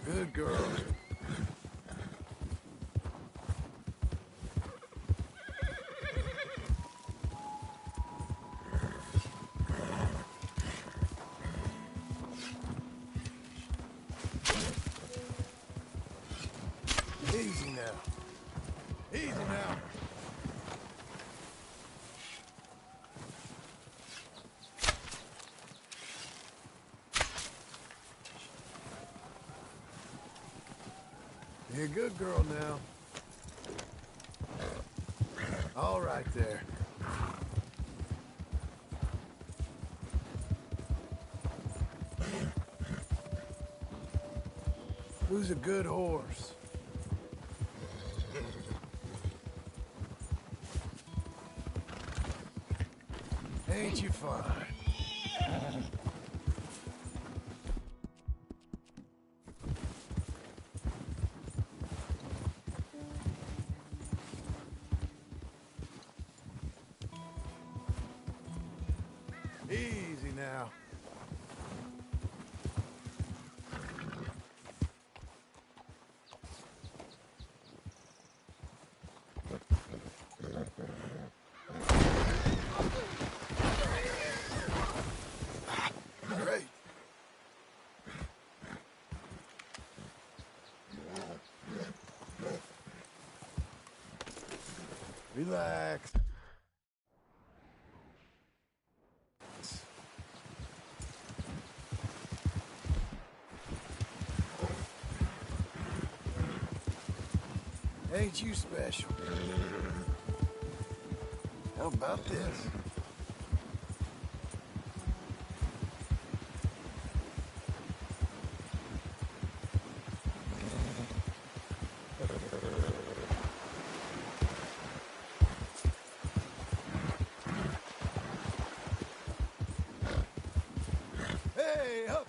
Good girl. Easy now. Easy now. You're a good girl now. All right there. Who's a good horse? Ain't you fine? Easy now. Great. Relax. Ain't you special? How about this? Hey, up!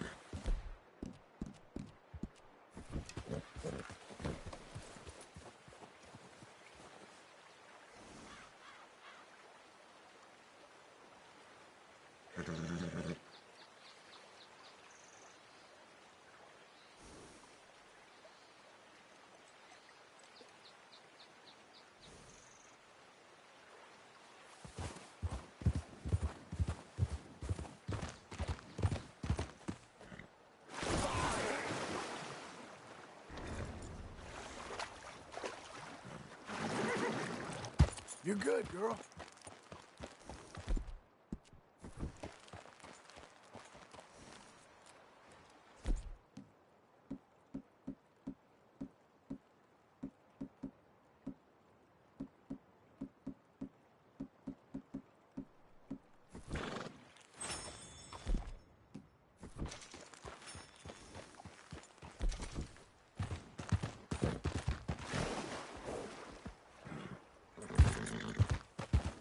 You're good, girl.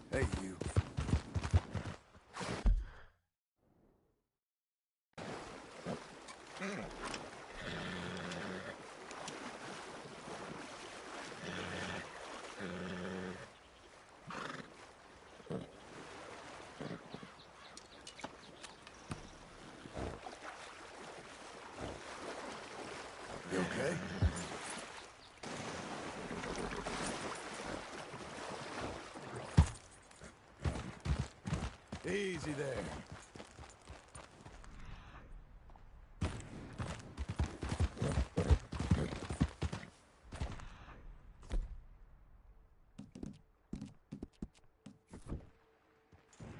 Hey, you. You okay? Easy there.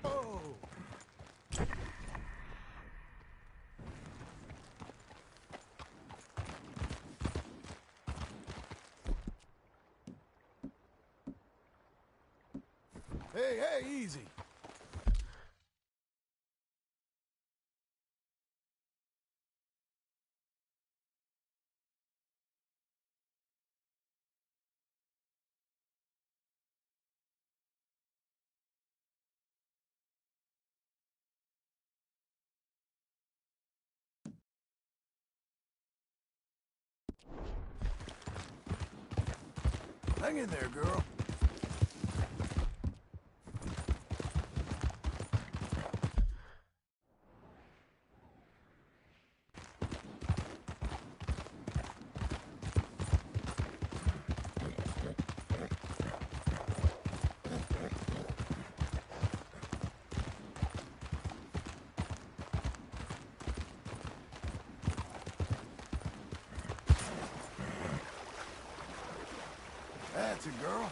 Oh! Hey, hey, easy. Hang in there, girl. That's a girl.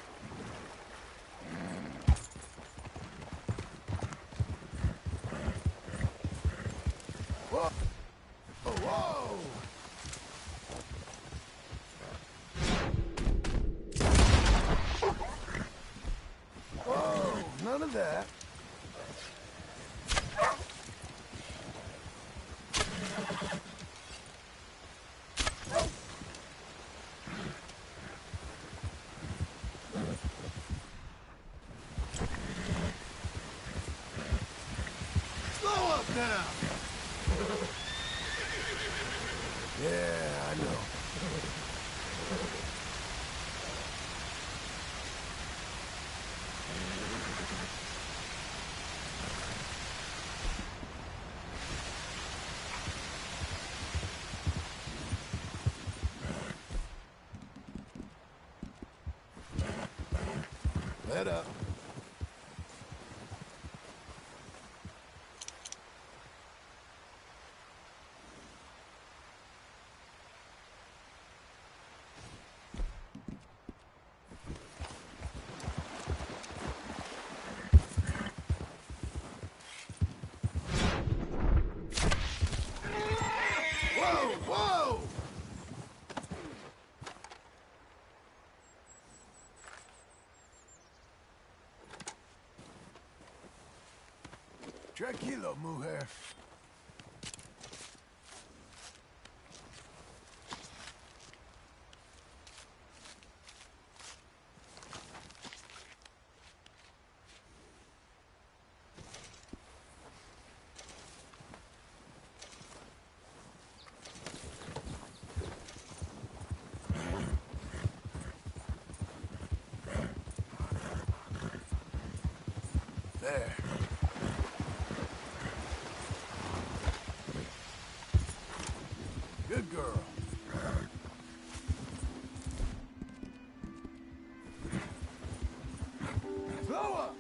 Whoa! Whoa! Whoa! None of that. Slow up now! Yeah, I know. Let up. Whoa! Whoa! Tranquilo, mujer. There. Good girl. Slow up.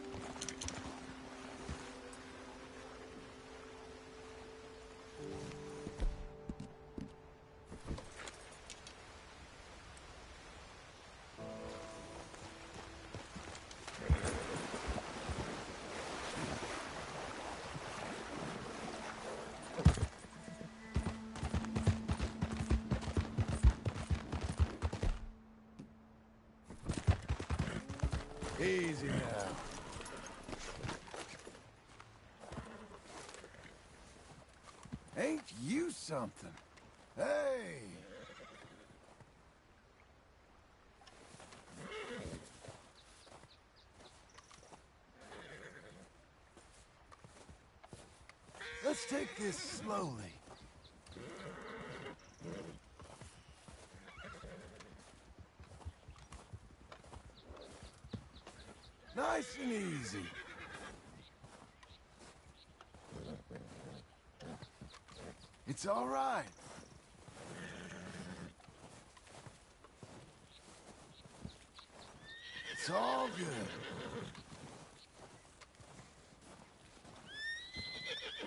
Easy now. Ain't you something? Hey! Let's take this slowly. Nice and easy. It's all right. It's all good.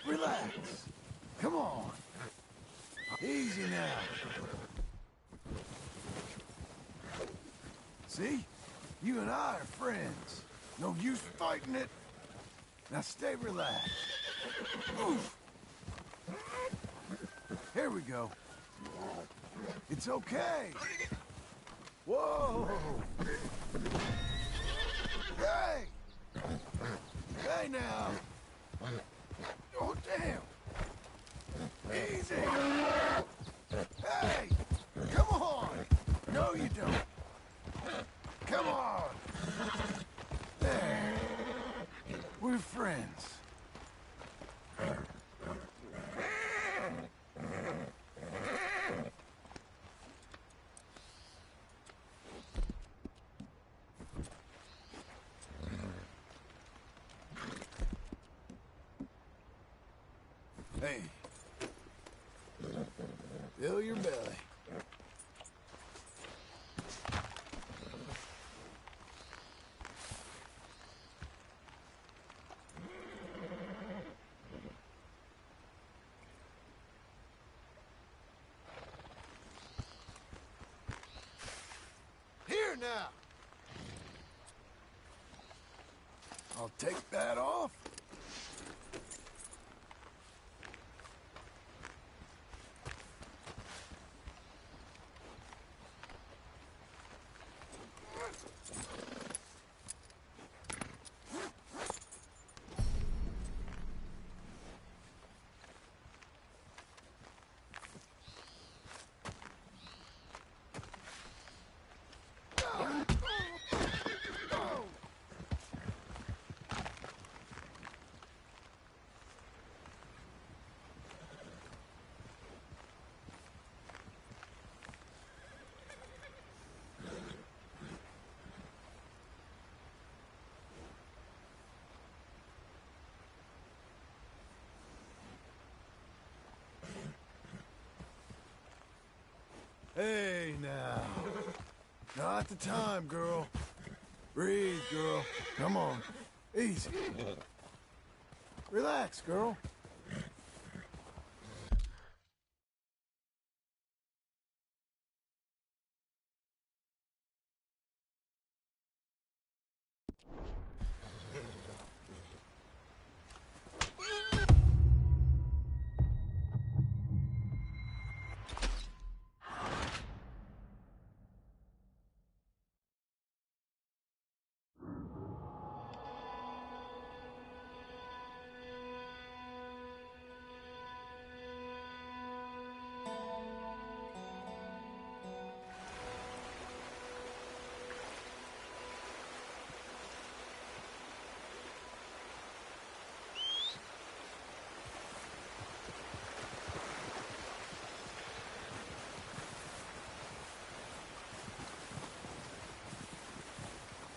Relax. Come on. Easy now. See? You and I are friends. No use fighting it. Now stay relaxed. Oof. Here we go. It's okay. Whoa! Hey! Hey now! Oh, damn! Easy! Hey! Come on! No, you don't! Come on! There! We're friends. Hey. Fill your belly. Here now. I'll take that off. Hey, now. Not the time, girl. Breathe, girl. Come on. Easy. Relax, girl.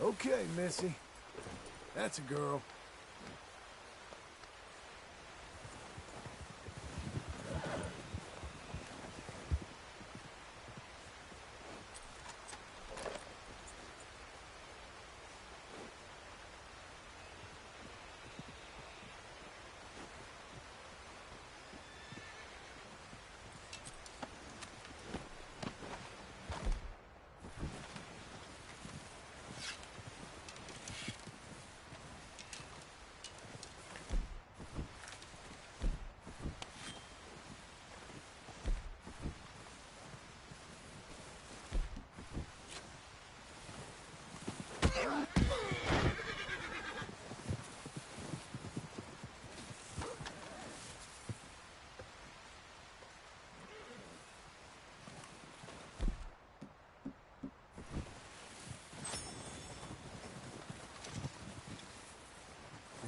Okay, Missy. That's a girl.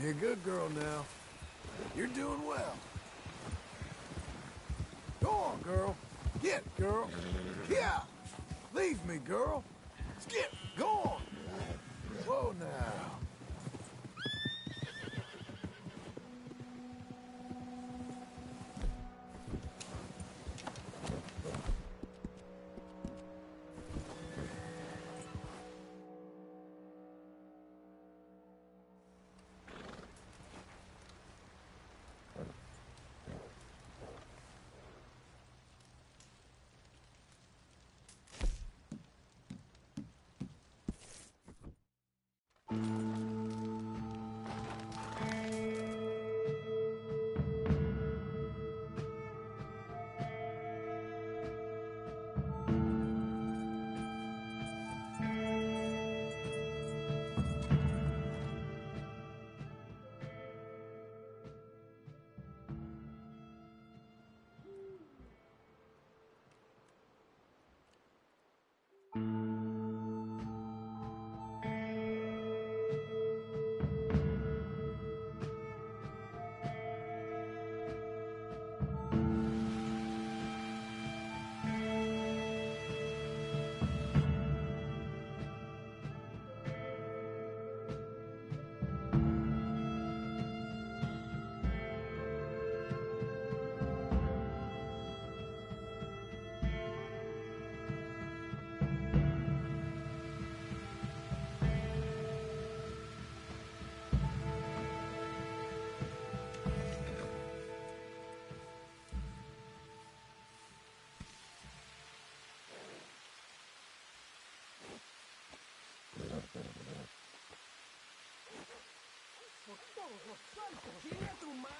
You're a good girl now. You're doing well. Go on, girl. Get, girl. Yeah. Leave me, girl. Skip. Go on. Whoa, now.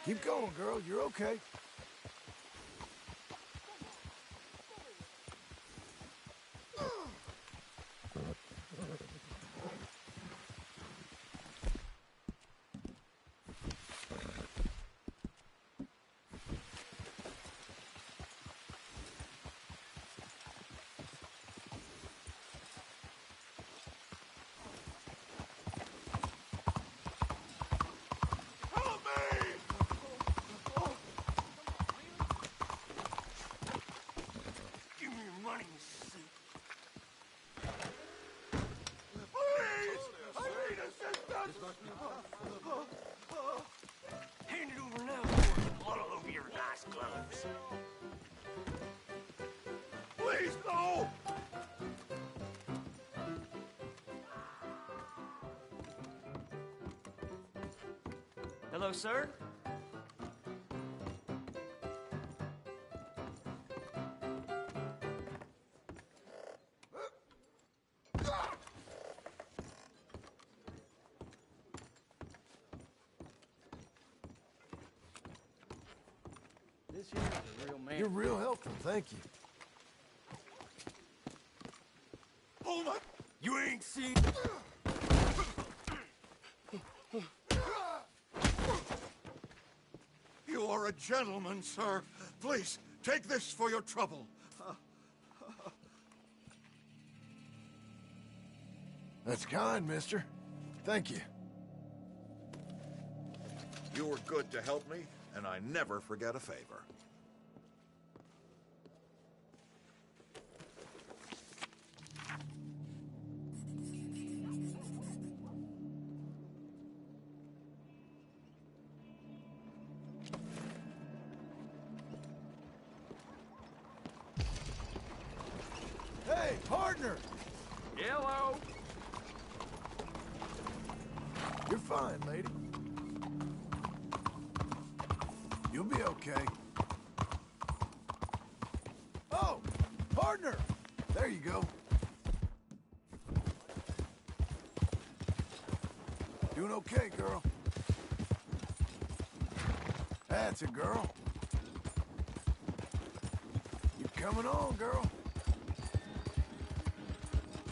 Keep going, girl. You're okay. Hand it over now before it's blood all over your nice gloves. Please, no! Hello, sir? This here is a real man. You're real helpful, thank you. Hold on! You ain't seen... You are a gentleman, sir. Please, take this for your trouble. That's kind, mister. Thank you. You were good to help me, and I never forget a favor. Hey, partner! Hello. You're fine, lady. You'll be okay. Oh, partner! There you go. Doing okay, girl. That's a girl. You're coming on, girl.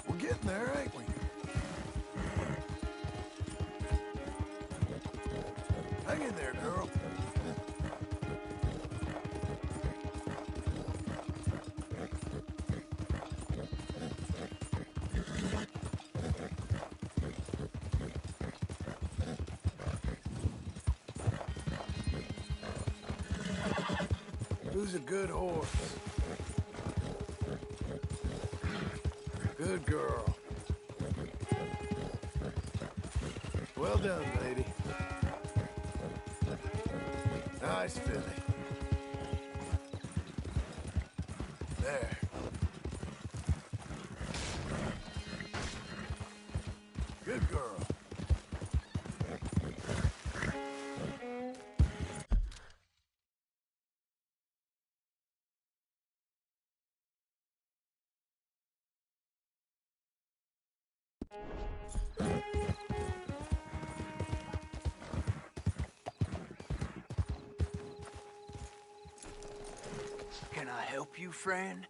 We're getting there, ain't we? Hang in there, girl. Who's a good horse? Good girl. Well done, lady. Nice filly. There. Good girl. Can I help you, friend?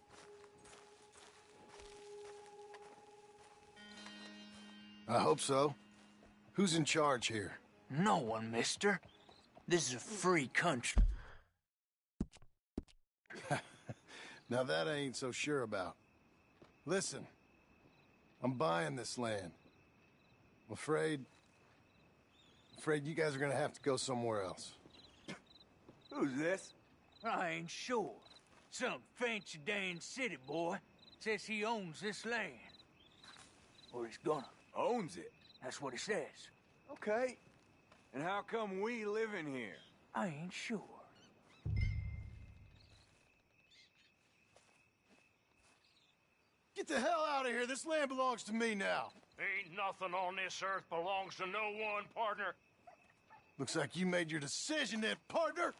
I hope so. Who's in charge here? No one, mister. This is a free country. Now that I ain't so sure about. Listen, I'm buying this land. I'm afraid you guys are gonna have to go somewhere else. Who's this? I ain't sure. Some fancy Dan city boy says he owns this land. Or he's gonna. Owns it? That's what he says. Okay. And how come we live in here? I ain't sure. Get the hell out of here. This land belongs to me now. Ain't nothing on this earth belongs to no one, partner. Looks like you made your decision then, partner.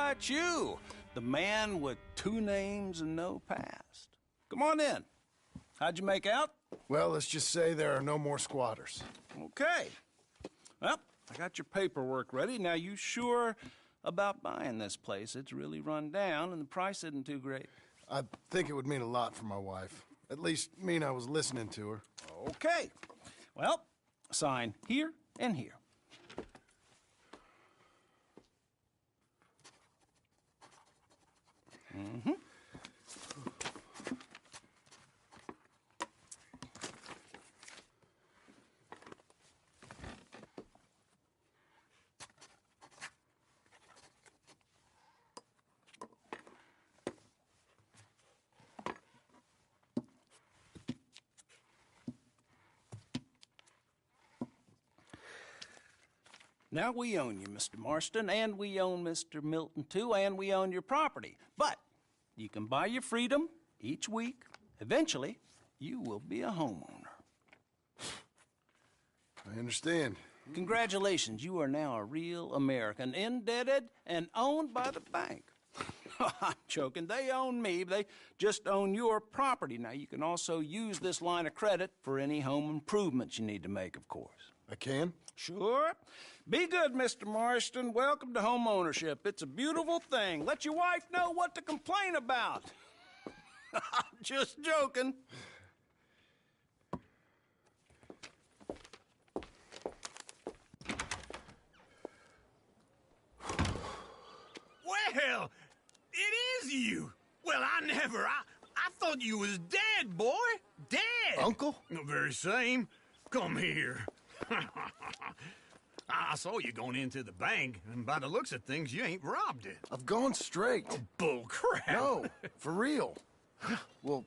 right, you. The man with 2 names and no past. Come on in. How'd you make out? Well, let's just say there are no more squatters. Okay. Well, I got your paperwork ready. Now, you sure about buying this place? It's really run down, and the price isn't too great. I think it would mean a lot for my wife. At least mean I was listening to her. Okay. Well, sign here and here. Mm-hmm. Now, we own you, Mr. Marston, and we own Mr. Milton, too, and we own your property. But you can buy your freedom each week. Eventually, you will be a homeowner. I understand. Congratulations, you are now a real American, indebted and owned by the bank. I'm joking. They own me. They just own your property. Now, you can also use this line of credit for any home improvements you need to make, of course. I can? Sure. Be good, Mr. Marston. Welcome to home ownership. It's a beautiful thing. Let your wife know what to complain about. I'm just joking. Well, it is you. Well, I thought you was dead, boy. Dead. Uncle? The very same. Come here. I saw you going into the bank, and by the looks of things, you ain't robbed it. I've gone straight. Oh, bull crap. No, for real. Well,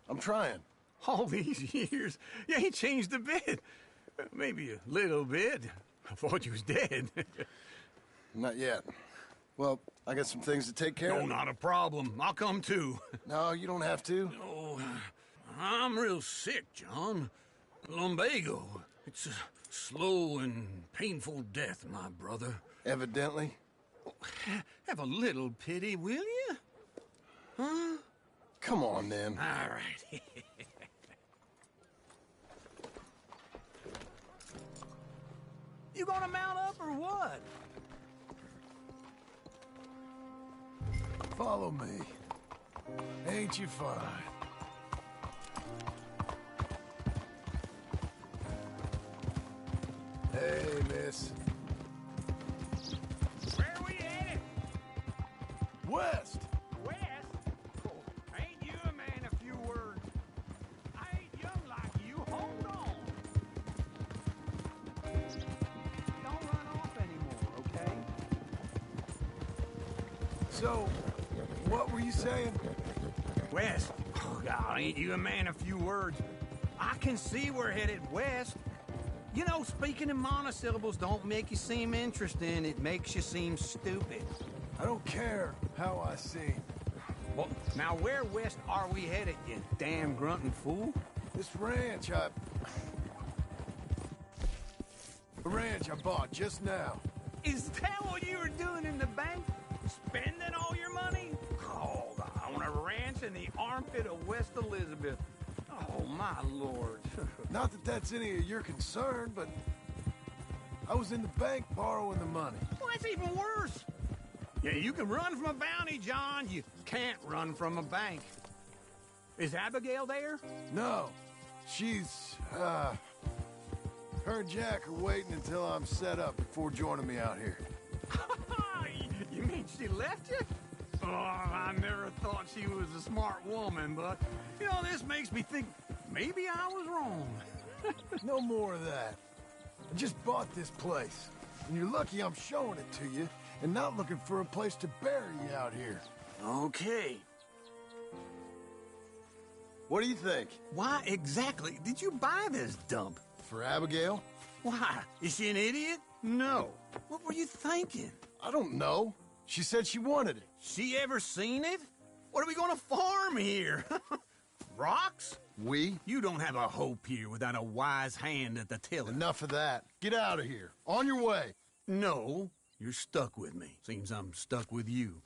I'm trying. All these years, you ain't changed a bit. Maybe a little bit. I thought you was dead. Not yet. Well, I got some things to take care No, of. not a problem. I'll come too. No, you don't have to. Oh, I'm real sick, John. Lumbago. It's a slow and painful death, my brother. Evidently. Have a little pity, will you? Huh? Come on, then. All right. You gonna mount up or what? Follow me. Ain't you fine? Hey, miss. Where we headed? West! West? Oh, ain't you a man of few words? I ain't young like you. Hold on. Don't run off anymore, okay? So, what were you saying? West. Oh, God, ain't you a man of few words? I can see we're headed west. You know, speaking in monosyllables don't make you seem interesting. It makes you seem stupid. I don't care how I seem. Well, now where west are we headed, you damn grunting fool? This ranch I bought just now. Is that what you were doing in the bank? Spending all your money? Oh, on a ranch in the armpit of West Elizabeth. Oh, my lord. Not that that's any of your concern, but I was in the bank borrowing the money. Well, that's even worse. Yeah, you can run from a bounty, John. You can't run from a bank. Is Abigail there? No, she's, her and Jack are waiting until I'm set up before joining me out here. You mean she left you? Oh, I never thought she was a smart woman, but, you know, this makes me think maybe I was wrong. No more of that. I just bought this place, and you're lucky I'm showing it to you and not looking for a place to bury you out here. Okay. What do you think? Why exactly did you buy this dump? For Abigail? Why? Is she an idiot? No. What were you thinking? I don't know. She said she wanted it. She ever seen it? What are we gonna farm here? Rocks? We? You don't have a hope here without a wise hand at the tiller. Enough of that. Get out of here. On your way. No, You're stuck with me. Seems I'm stuck with you.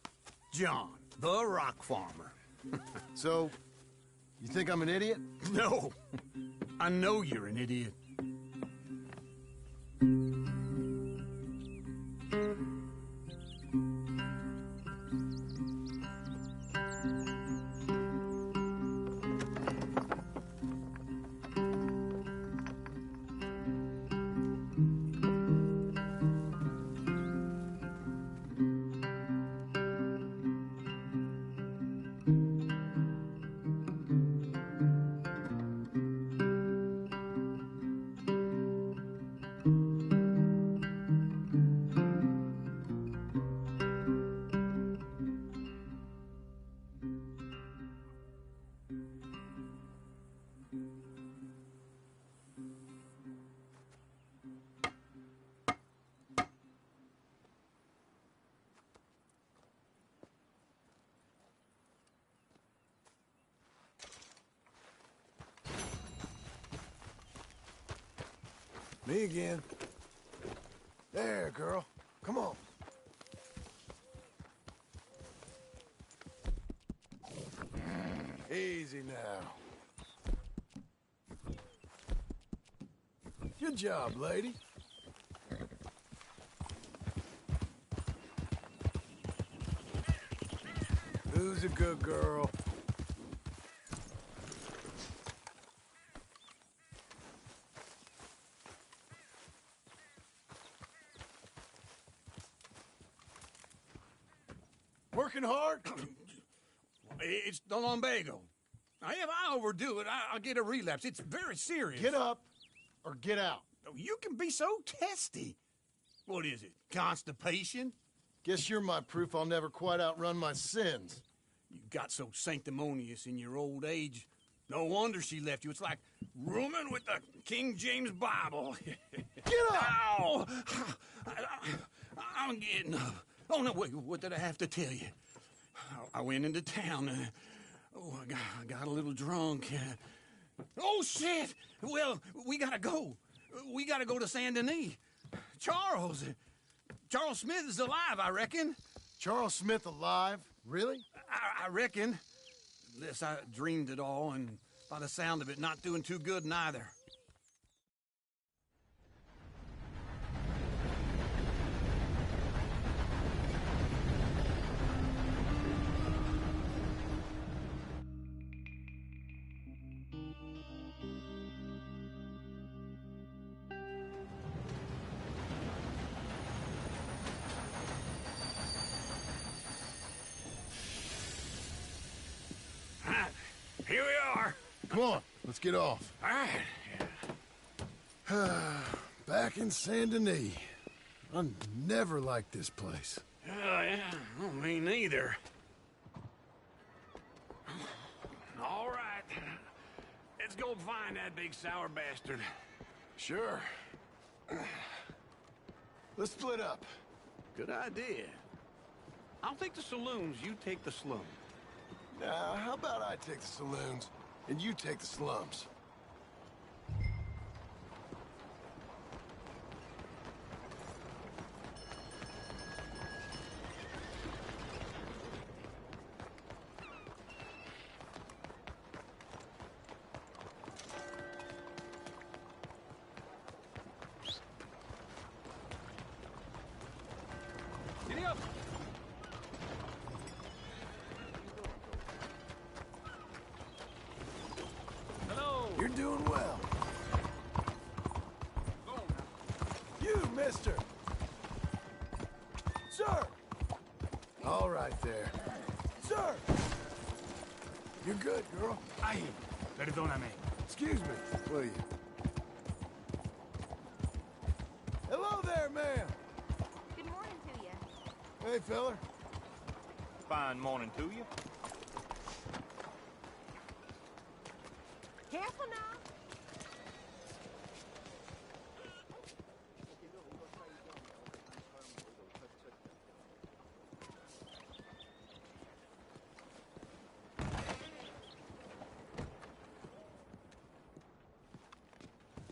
John, the rock farmer. So, you think I'm an idiot? No. I know you're an idiot. Me again. There, girl. Come on. Easy now. Good job, lady. Who's a good girl? Working hard? It's the lumbago. Now, if I overdo it, I'll get a relapse. It's very serious. Get up or get out. You can be so testy. What is it, constipation? Guess you're my proof I'll never quite outrun my sins. You got so sanctimonious in your old age. No wonder she left you. It's like rooming with the King James Bible. Get up! Ow! I'm getting up. Oh, no, wait, what did I have to tell you? I went into town. I got a little drunk. Oh, shit! Well, we gotta go. We gotta go to Saint Denis. Charles Smith is alive, I reckon. Charles Smith alive? Really? I reckon. Unless I dreamed it all, and by the sound of it, not doing too good neither. Here we are. Come on, let's get off. All right. Back in Saint Denis. I never liked this place. Yeah, well, me neither. All right. Let's go find that big sour bastard. Sure. Let's split up. Good idea. I'll take the saloons, you take the slum. Now, how about I take the saloons, and you take the slums? Giddy up! You're doing well. You, mister. Sir. All right there. Sir. You're good, girl. Ay, perdóname. Excuse me, will you? Hello there, ma'am. Good morning to you. Hey, feller. Fine morning to you. Careful now.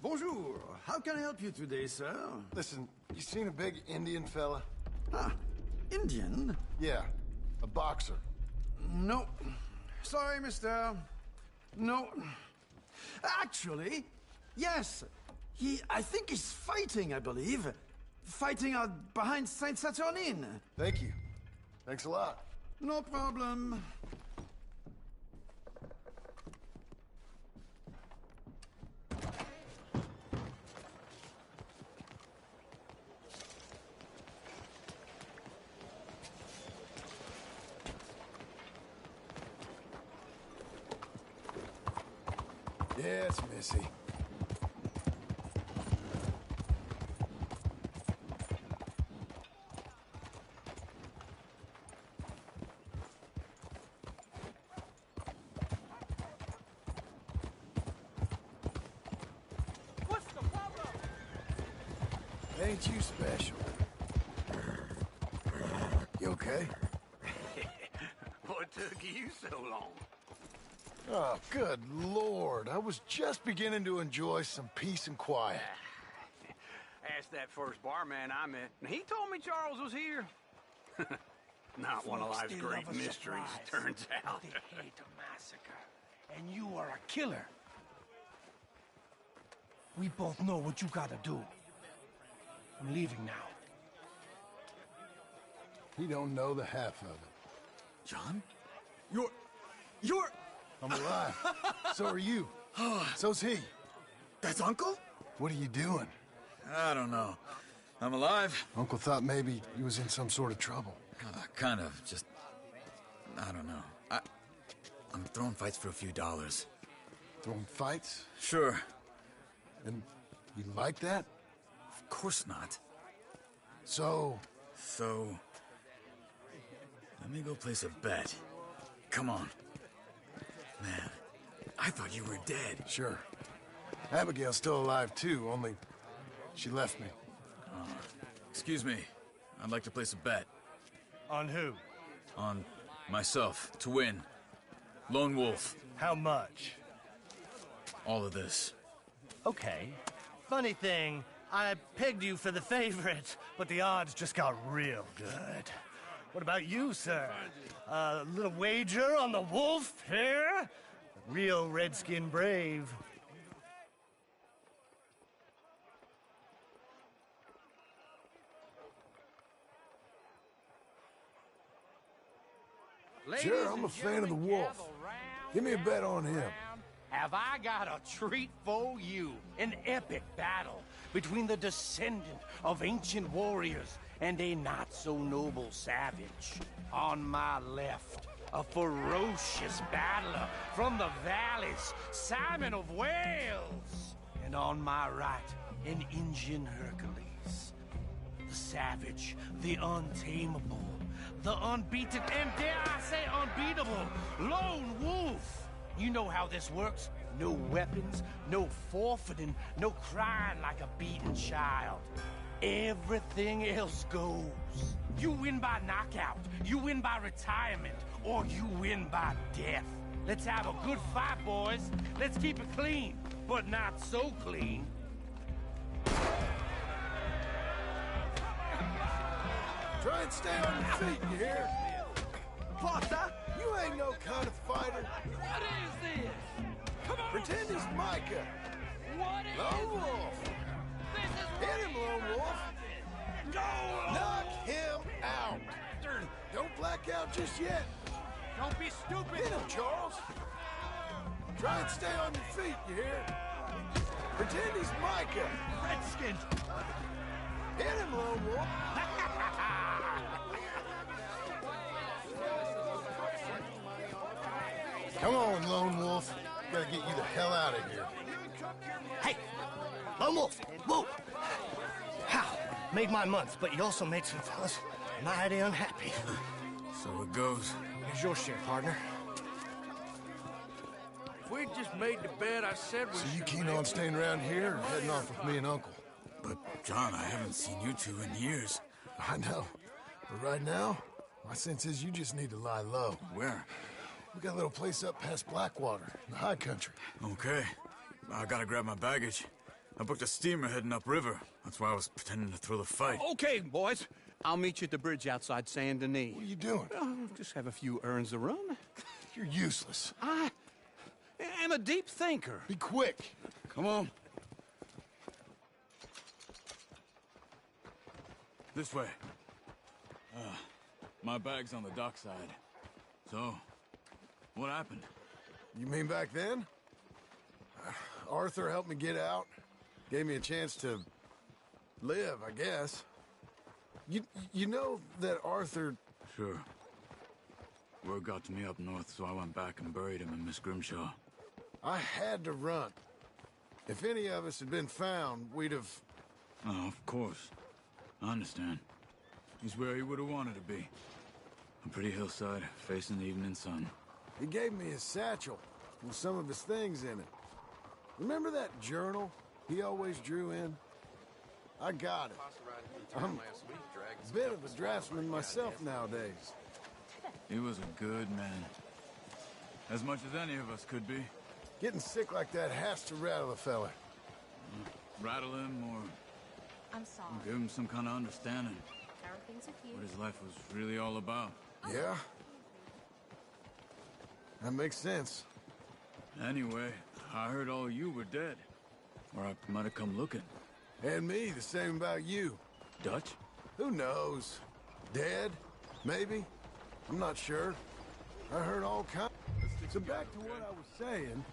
Bonjour. How can I help you today, sir? Listen, you seen a big Indian fella? Huh. Indian? Yeah, a boxer. No. Sorry, mister. No. Actually, yes. I think he's fighting, I believe. Fighting out behind Saint Saturnin. Thank you. Thanks a lot. No problem. Yes, Missy. What's the problem? Ain't you special? You okay? What took you so long? Oh, good Lord. I was just beginning to enjoy some peace and quiet. Asked that first barman I met, and he told me Charles was here. Not one of Folks, life's they great love a mysteries, surprise. turns out. They hate a massacre. And you are a killer. We both know what you gotta do. I'm leaving now. He don't know the half of it. John? You're... I'm alive. So are you. So's he. That's Uncle? What are you doing? I don't know. I'm alive. Uncle thought maybe you was in some sort of trouble. Kind of. Just... I don't know. I'm throwing fights for a few dollars. Throwing fights? Sure. And you like that? Of course not. So... So... Let me go place a bet. Come on. Man, I thought you were dead. Sure. Abigail's still alive, too, only she left me. Excuse me. I'd like to place a bet. On who? On myself, to win. Lone Wolf. How much? All of this. Okay. Funny thing, I pegged you for the favorite, but the odds just got real good. What about you, sir? A little wager on the wolf here? Real redskin brave. Sure, I'm a fan of the wolf. Give me a bet on him. Have I got a treat for you? An epic battle between the descendant of ancient warriors and a not-so-noble savage. On my left, a ferocious battler from the valleys, Simon of Wales. And on my right, an Indian Hercules. The savage, the untamable, the unbeaten, and dare I say unbeatable, Lone Wolf. You know how this works. No weapons, no forfeiting, no crying like a beaten child. Everything else goes. You win by knockout, you win by retirement, or you win by death. Let's have a good fight, boys. Let's keep it clean, but not so clean. Try and stay on your feet, you hear? Potter, you ain't no kind of fighter. What is this? Come on! Pretend he's Micah. What is Lone Wolf. this? Is Hit him, Lone Wolf. Knock him out. Don't black out just yet. Don't be stupid. Hit him, Charles. Try and stay on your feet, you hear? Pretend he's Micah. Redskin! Hit him, Lone Wolf. Come on, Lone Wolf. Gotta get you the hell out of here. Hey! Lone Wolf! Whoa! How? Made my month, but you also made some fellas mighty unhappy. So it goes. Here's your share, partner. If we'd just made the bet I said we So you keen on staying around here or heading off with me and Uncle? But, John, I haven't seen you two in years. I know. But right now, my sense is you just need to lie low. Where? We got a little place up past Blackwater, in the high country. Okay. I gotta grab my baggage. I booked a steamer heading upriver. That's why I was pretending to throw the fight. Okay, boys. I'll meet you at the bridge outside Saint Denis. What are you doing? Just have a few errands to run. You're useless. I am a deep thinker. Be quick. Come on. This way. My bag's on the dockside. So, what happened? You mean back then? Arthur helped me get out. Gave me a chance to live, I guess. You know that Arthur... Sure. Word got to me up north, so I went back and buried him in Miss Grimshaw. I had to run. If any of us had been found, we'd have... Oh, of course. I understand. He's where he would have wanted to be. A pretty hillside, facing the evening sun. He gave me his satchel with some of his things in it. Remember that journal he always drew in? I got it. I'm a bit of a draftsman myself nowadays. He was a good man. As much as any of us could be. Getting sick like that has to rattle a fella. Rattle him or I'm sorry. give him some kind of understanding. How are things with you? What his life was really all about. Yeah? That makes sense. Anyway, I heard all you were dead. Or I might have come looking. And me, the same about you. Dutch? Who knows? Dead? Maybe? I'm not sure. I heard all kinds. So back to what I was saying.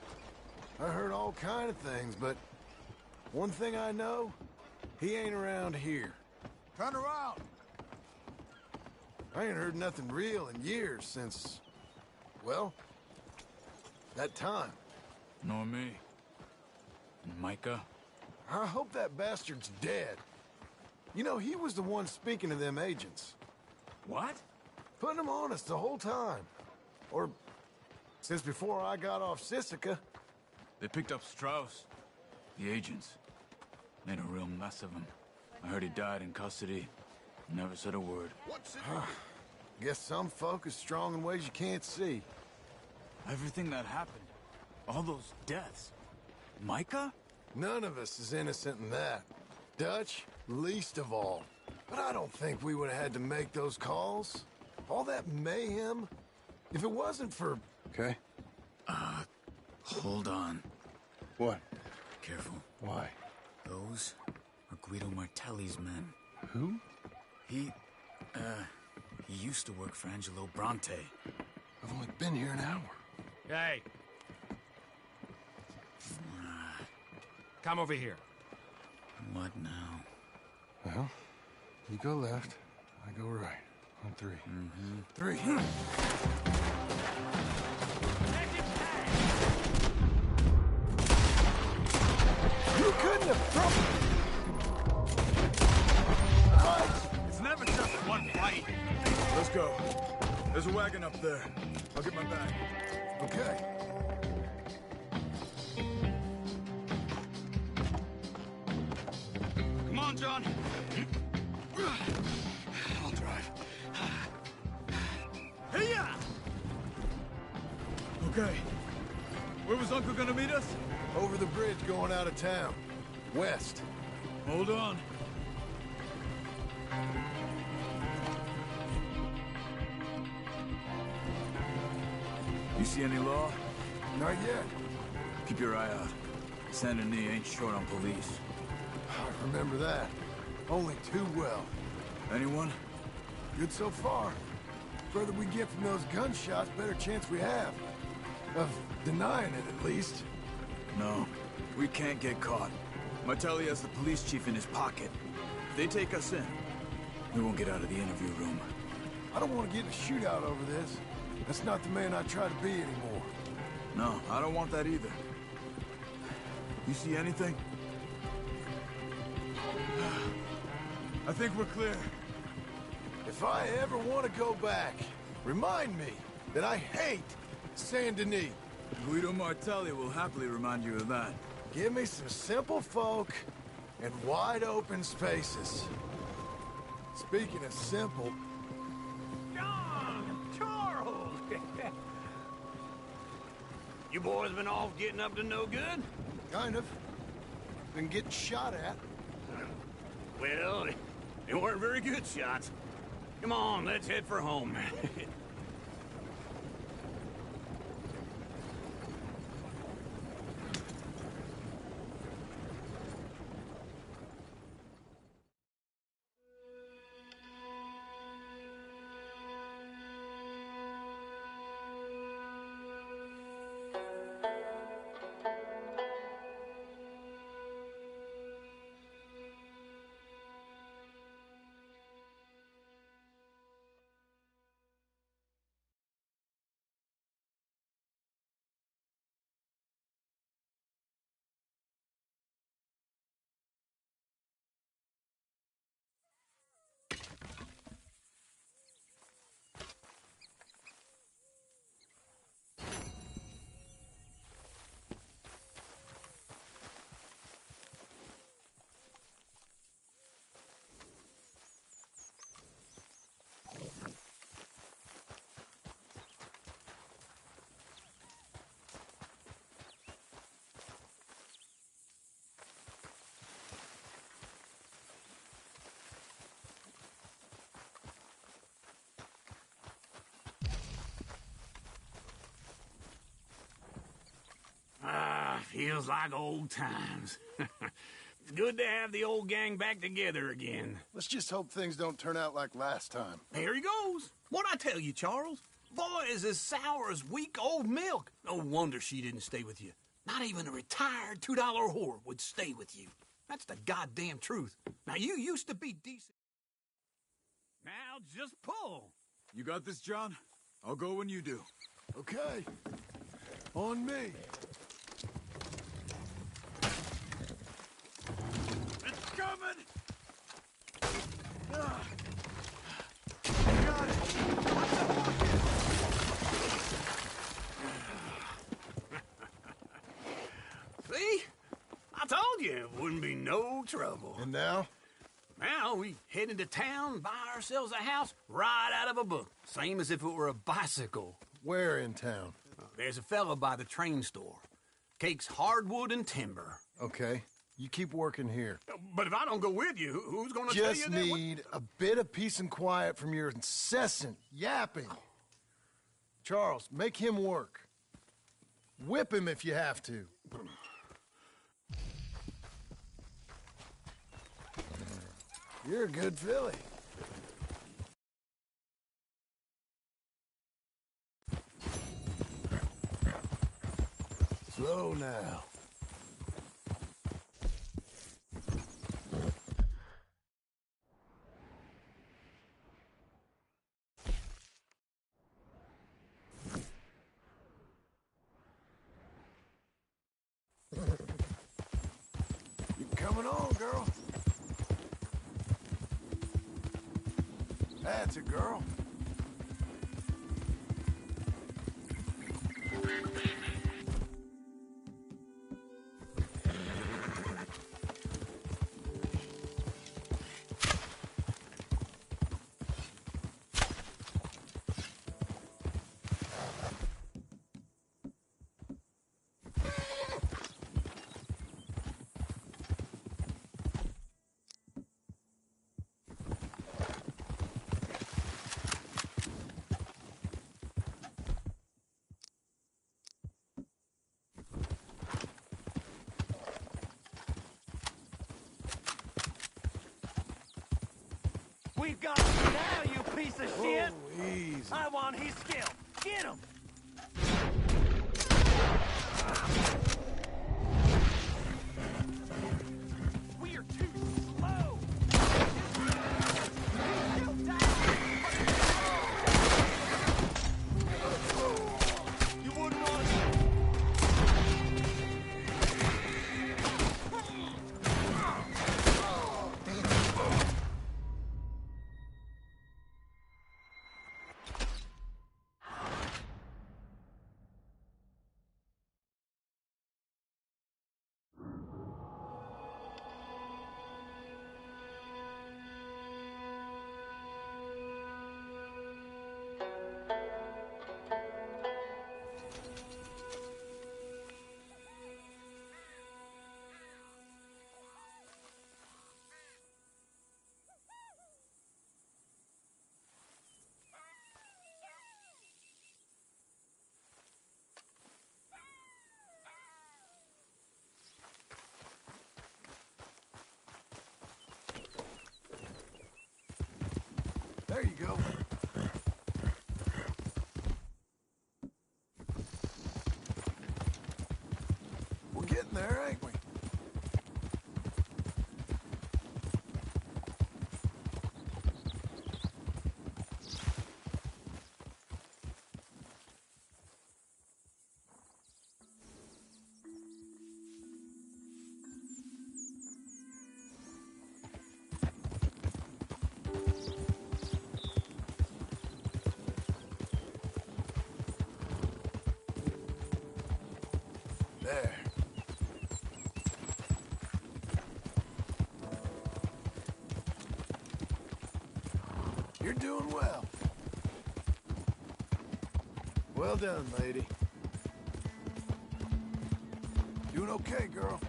I heard all kind of things, but one thing I know, he ain't around here. Turn around! I ain't heard nothing real in years since, well, that time. Nor me. And Micah? I hope that bastard's dead. You know, he was the one speaking to them agents. What? Putting them on us the whole time. Or since before I got off Sisika. They picked up Strauss. The agents. Made a real mess of him. I heard he died in custody. Never said a word. What's it? Guess some folk is strong in ways you can't see. Everything that happened. All those deaths. Micah? None of us is innocent in that. Dutch, least of all. But I don't think we would have had to make those calls. All that mayhem. If it wasn't for... Okay. Hold on. What? Careful. Why? Those are Guido Martelli's men. Who? He used to work for Angelo Bronte. I've only been here an hour. Hey. Come over here. What now? Well, you go left, I go right. On three. Three. You couldn't have thrown... It's never just one fight. Let's go. There's a wagon up there. I'll get my bag. Okay. Come on, John. I'll drive. Hiya! Okay. Where was Uncle gonna meet us? Over the bridge going out of town. West. Hold on. You see any law? Not yet. Keep your eye out. Saint Denis ain't short on police. I remember that. Only too well. Anyone? Good so far. Further we get from those gunshots, better chance we have. Of denying it, at least. No. We can't get caught. Martelli has the police chief in his pocket. If they take us in, we won't get out of the interview room. I don't want to get in a shootout over this. That's not the man I try to be anymore. No, I don't want that either. You see anything? I think we're clear. If I ever want to go back, remind me that I hate Saint Denis. Guido Martelli will happily remind you of that. Give me some simple folk and wide open spaces. Speaking of simple... John! Charles! You boys been off getting up to no good? Kind of. Been getting shot at. Well, they weren't very good shots. Come on, let's head for home. Feels like old times. It's good to have the old gang back together again. Let's just hope things don't turn out like last time. There he goes. What'd I tell you, Charles? Boy is as sour as weak old milk. No wonder she didn't stay with you. Not even a retired $2 whore would stay with you. That's the goddamn truth. Now, you used to be decent. Now, just pull. You got this, John? I'll go when you do. Okay. On me. It's coming! Got it! What's the bucket? See? I told you it wouldn't be no trouble. And now? Now we head into town, buy ourselves a house right out of a book. Same as if it were a bicycle. Where in town? There's a fella by the train store. Cakes hardwood and timber. Okay. You keep working here. But if I don't go with you, who's gonna tell you Just that? need a bit of peace and quiet from your incessant yapping. Charles, make him work. Whip him if you have to. You're a good filly. Slow now. You coming on, girl? That's a girl. We've got him now, you piece of shit! Oh, easy. I want his skill. Get him! We are too slow! He's still down! You wouldn't want There you go. We're getting there, ain't we? There. You're doing well. Well done, lady. Doing okay, girl.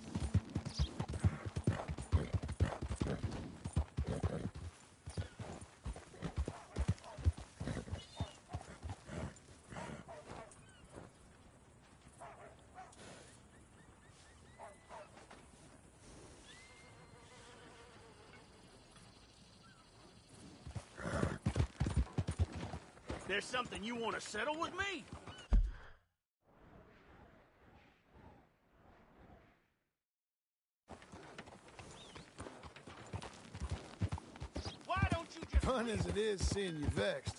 There's something you want to settle with me? Why don't you just... Fun as it is seeing you vexed,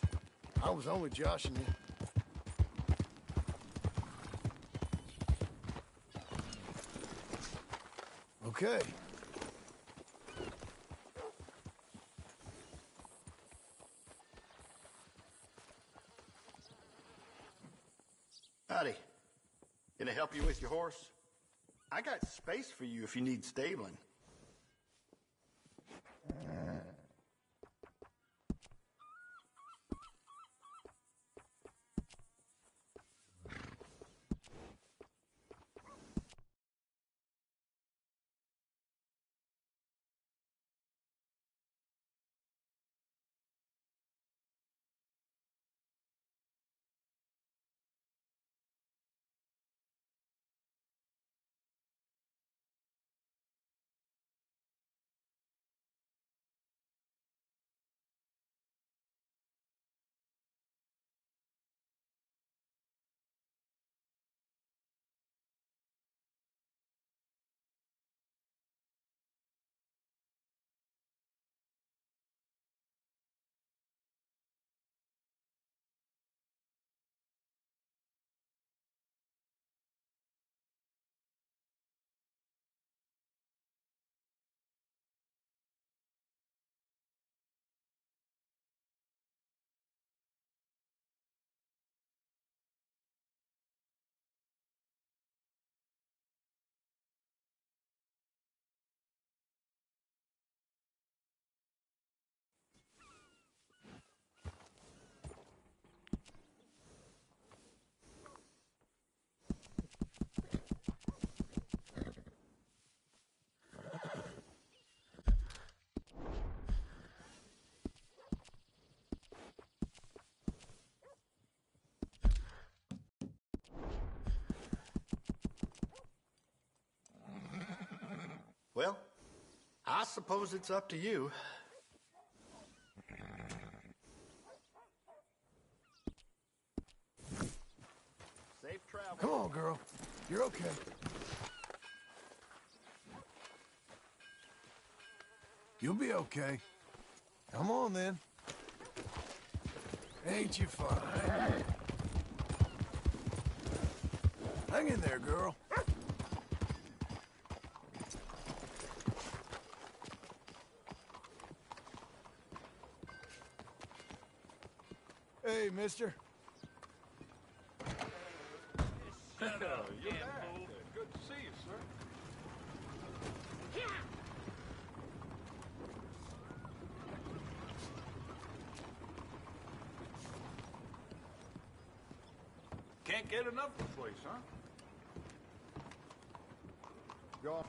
I was only joshing you. Okay. Howdy. Can I help you with your horse? I got space for you if you need stabling. Well, I suppose it's up to you. Safe travel. Come on, girl. You're okay. You'll be okay. Come on, then. Ain't you fine? Hang in there, girl. Hey, mister. You're back. Good to see you, sir. Can't get enough of the place, huh? Go off.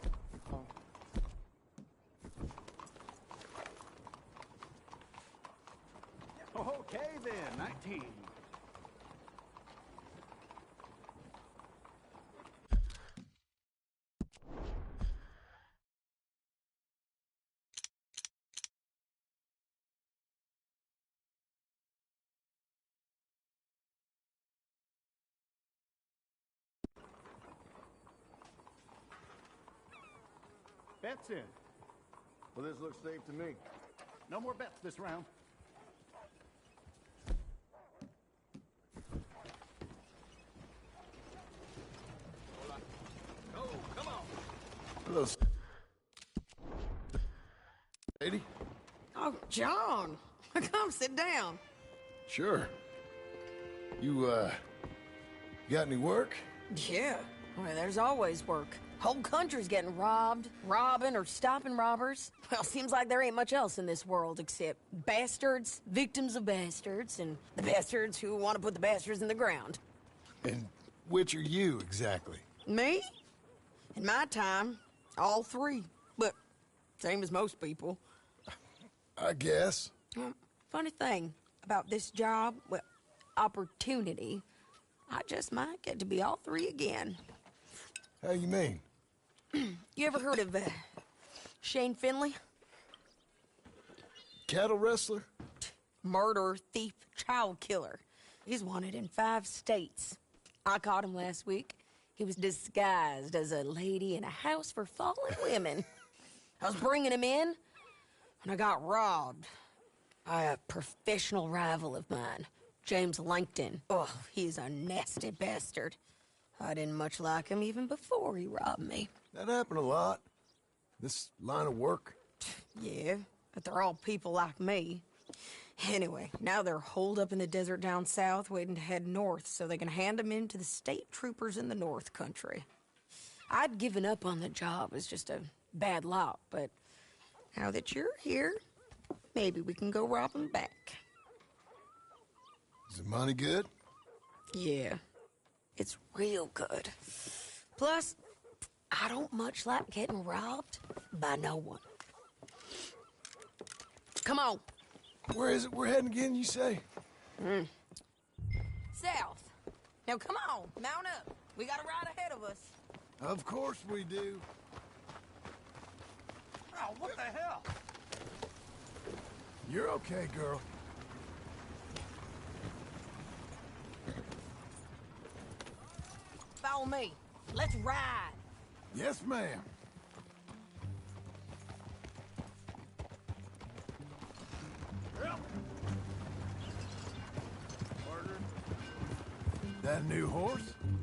Okay then, 19. Bets in. Well, this looks safe to me. No more bets this round. Hello, lady. Oh, John. Come sit down. Sure. You, got any work? Yeah. Well, there's always work. Whole country's getting robbed, robbing, or stopping robbers. Well, seems like there ain't much else in this world except bastards, victims of bastards, and the bastards who want to put the bastards in the ground. And which are you, exactly? Me? In my time, all three. But same as most people. I guess. Funny thing about this job, well, opportunity, I just might get to be all three again. How you mean? You ever heard of Shane Finley? Cattle wrestler? Murderer, thief, child killer. He's wanted in 5 states. I caught him last week. He was disguised as a lady in a house for fallen women. I was bringing him in, and I got robbed by a professional rival of mine, James Langton. Oh, he's a nasty bastard. I didn't much like him even before he robbed me. That happened a lot. This line of work. Yeah, but they're all people like me. Anyway, now they're holed up in the desert down south, waiting to head north so they can hand them in to the state troopers in the north country. I'd given up on the job as just a bad lot, but now that you're here, maybe we can go rob them back. Is the money good? Yeah, it's real good. Plus, I don't much like getting robbed by no one. Come on. Where is it we're heading again, you say? South. Now come on, mount up. We got a ride ahead of us. Of course we do. Oh, what the hell? You're okay, girl. Follow me. Let's ride. Yes, ma'am. That a new horse?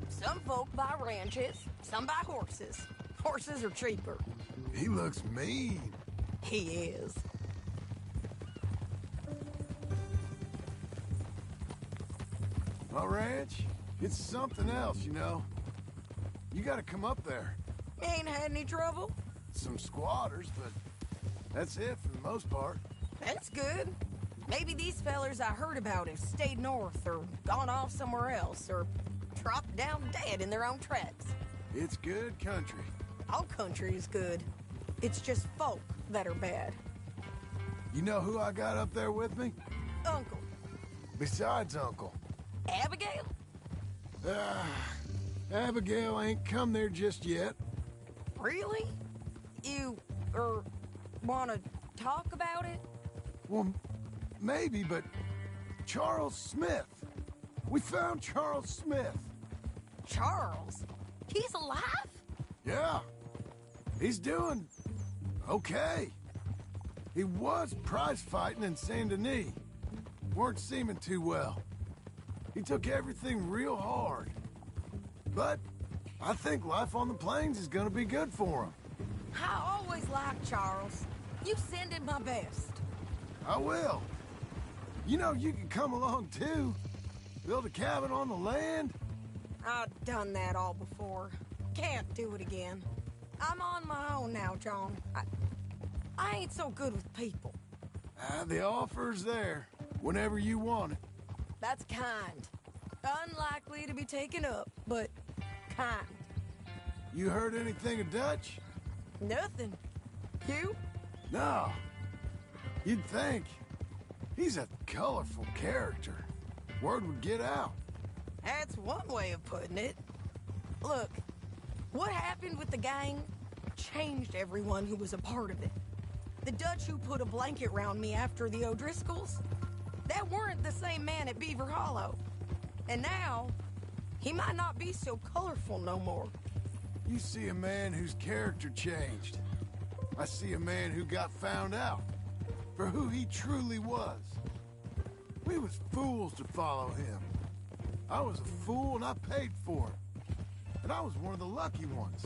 Some folk buy ranches, some buy horses. Horses are cheaper. He looks mean. He is. My ranch, it's something else, you know. You gotta come up there. You ain't had any trouble? Some squatters, but that's it for the most part. That's good. Maybe these fellers I heard about have stayed north or gone off somewhere else or dropped down dead in their own tracks. It's good country. All country is good. It's just folk that are bad. You know who I got up there with me? Uncle. Besides Uncle. Abigail? Abigail ain't come there just yet. Really? You, wanna talk about it? Well, maybe, but Charles Smith. We found Charles Smith. Charles? He's alive? Yeah. He's doing okay. He was prize fighting in Saint Denis. Weren't seeming too well. He took everything real hard. But I think life on the plains is gonna be good for him. I always liked Charles. You send him my best. I will. You know, you can come along too. Build a cabin on the land. I've done that all before. Can't do it again. I'm on my own now, John. I ain't so good with people. The offer's there, whenever you want it. That's kind. Unlikely to be taken up, but kind. You heard anything of Dutch? Nothing. You? No. You'd think. He's a colorful character. Word would get out. That's one way of putting it. Look, what happened with the gang changed everyone who was a part of it. The Dutch who put a blanket round me after the O'Driscolls, that weren't the same man at Beaver Hollow. And now, he might not be so colorful no more. You see a man whose character changed. I see a man who got found out for who he truly was. We was fools to follow him. I was a fool and I paid for it. And I was one of the lucky ones.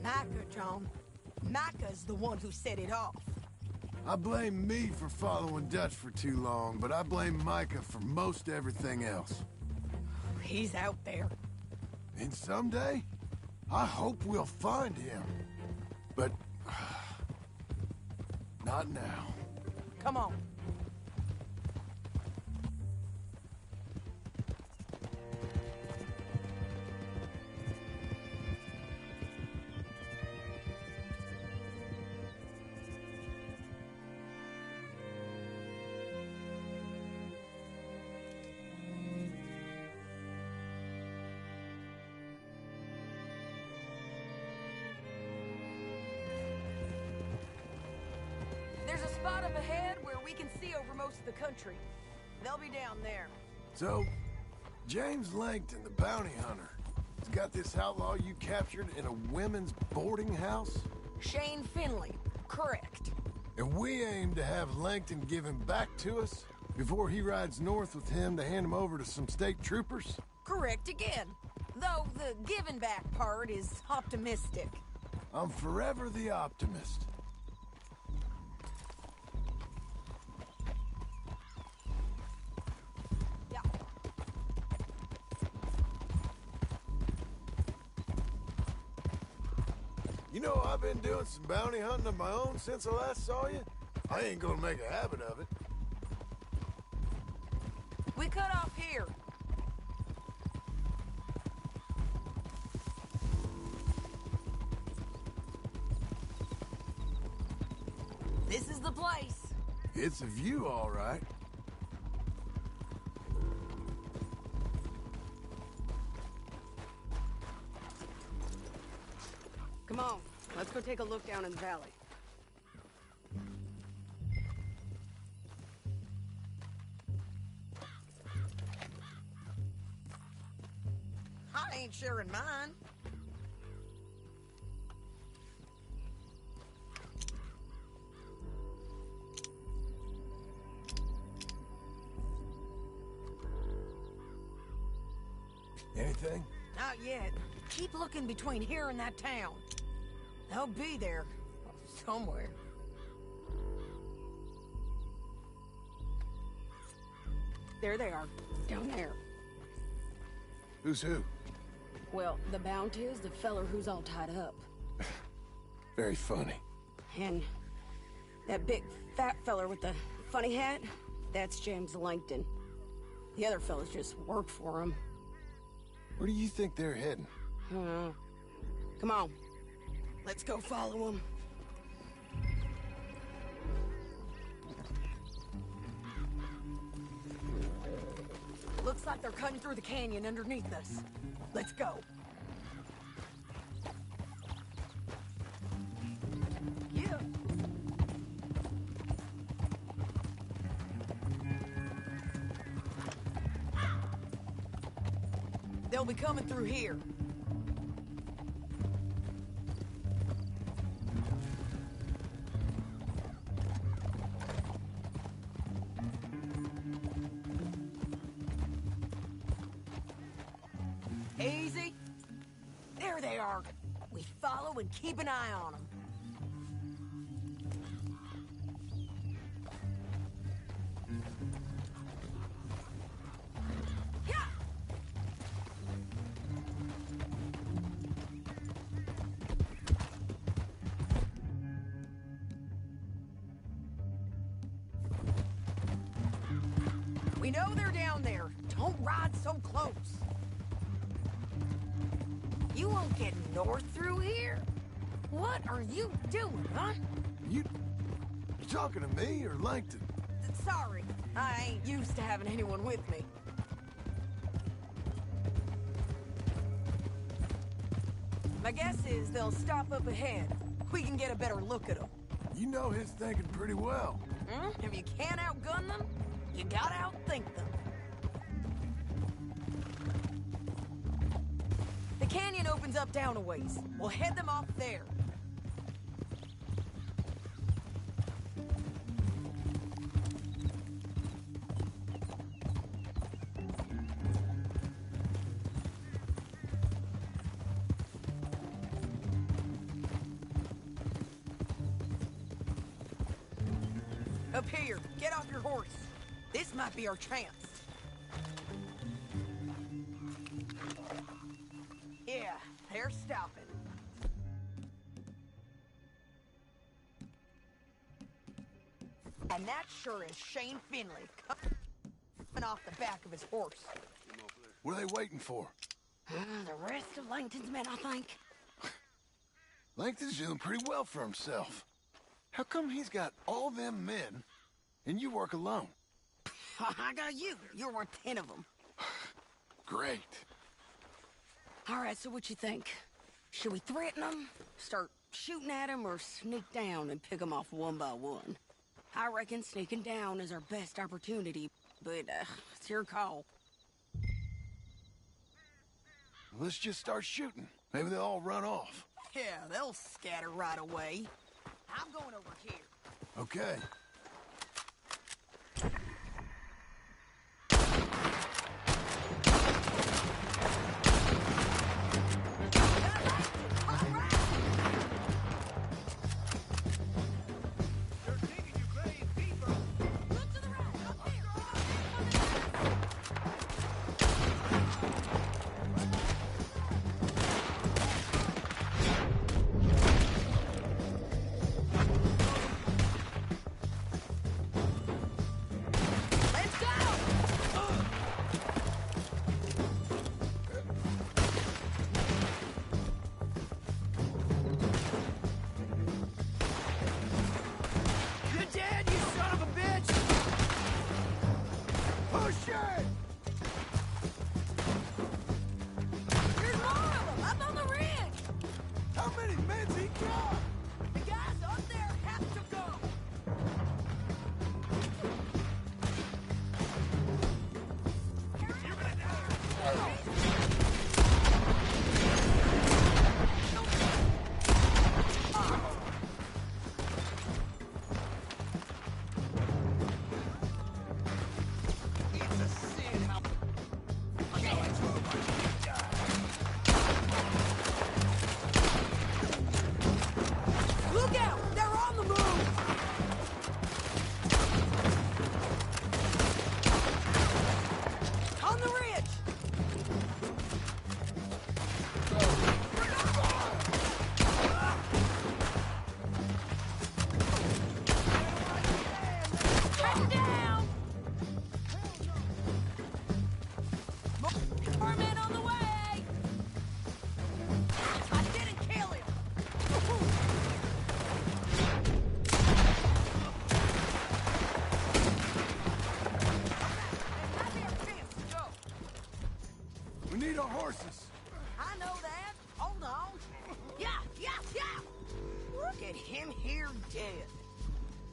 Micah, John. Micah's the one who set it off. I blame me for following Dutch for too long, but I blame Micah for most everything else. He's out there. And someday, I hope we'll find him. But... not now. Come on. There's a spot up ahead where we can see over most of the country. They'll be down there. So, James Langton, the bounty hunter, has got this outlaw you captured in a women's boarding house? Shane Finley, correct. And we aim to have Langton give him back to us before he rides north with him to hand him over to some state troopers? Correct again. Though the giving back part is optimistic. I'm forever the optimist. You know, I've been doing some bounty hunting of my own since I last saw you. I ain't gonna make a habit of it. We cut off here. This is the place. It's a view, all right. Come on, let's go take a look down in the valley. I ain't sharing mine. Anything? Not yet. Keep looking between here and that town. They'll be there. Somewhere. There they are, down there. Who's who? Well, the bounty is the feller who's all tied up. Very funny. And that big fat feller with the funny hat, that's James Langton. The other fellas just work for him. Where do you think they're heading? Come on. Let's go follow them. Looks like they're cutting through the canyon underneath us. Let's go. Yeah. They'll be coming through here. Easy. There they are. We follow and keep an eye on them. We know they're down there. Don't ride so close. You won't get north through here? What are you doing, huh? You talking to me or Langton? Sorry, I ain't used to having anyone with me. My guess is they'll stop up ahead. We can get a better look at them. You know his thinking pretty well. If you can't outgun them, you gotta outthink them. The canyon opens up down a ways. We'll head them off there. Up here, get off your horse. This might be our chance. Yeah, they're stopping. And that sure is Shane Finley coming off the back of his horse. What are they waiting for? The rest of Langton's men, I think. Langton's doing pretty well for himself. How come he's got all them men, and you work alone? I got you. You're worth 10 of them. Great. All right, so what you think? Should we threaten them, start shooting at them, or sneak down and pick them off one by one? I reckon sneaking down is our best opportunity, but it's your call. Let's just start shooting. Maybe they'll all run off. Yeah, they'll scatter right away. I'm going over here. Okay.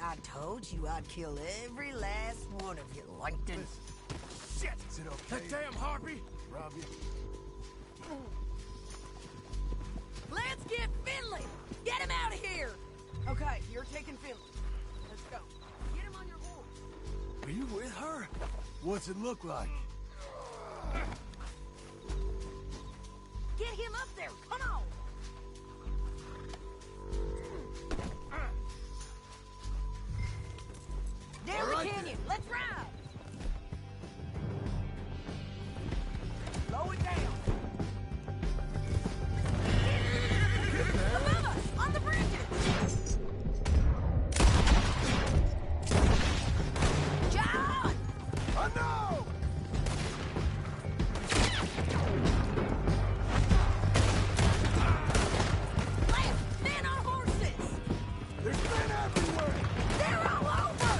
I told you I'd kill every last one of you, Langton. Shit! Is it okay? That damn harpy! Rob you? Let's get Finley! Get him out of here! Okay, you're taking Finley. Let's go. Get him on your horse. Are you with her? What's it look like? Get him up there! Come on! Down the canyon! Let's ride! Slow it down! Above us! On the bridges! John! I know! Left! Men on horses! There's men everywhere! They're all over!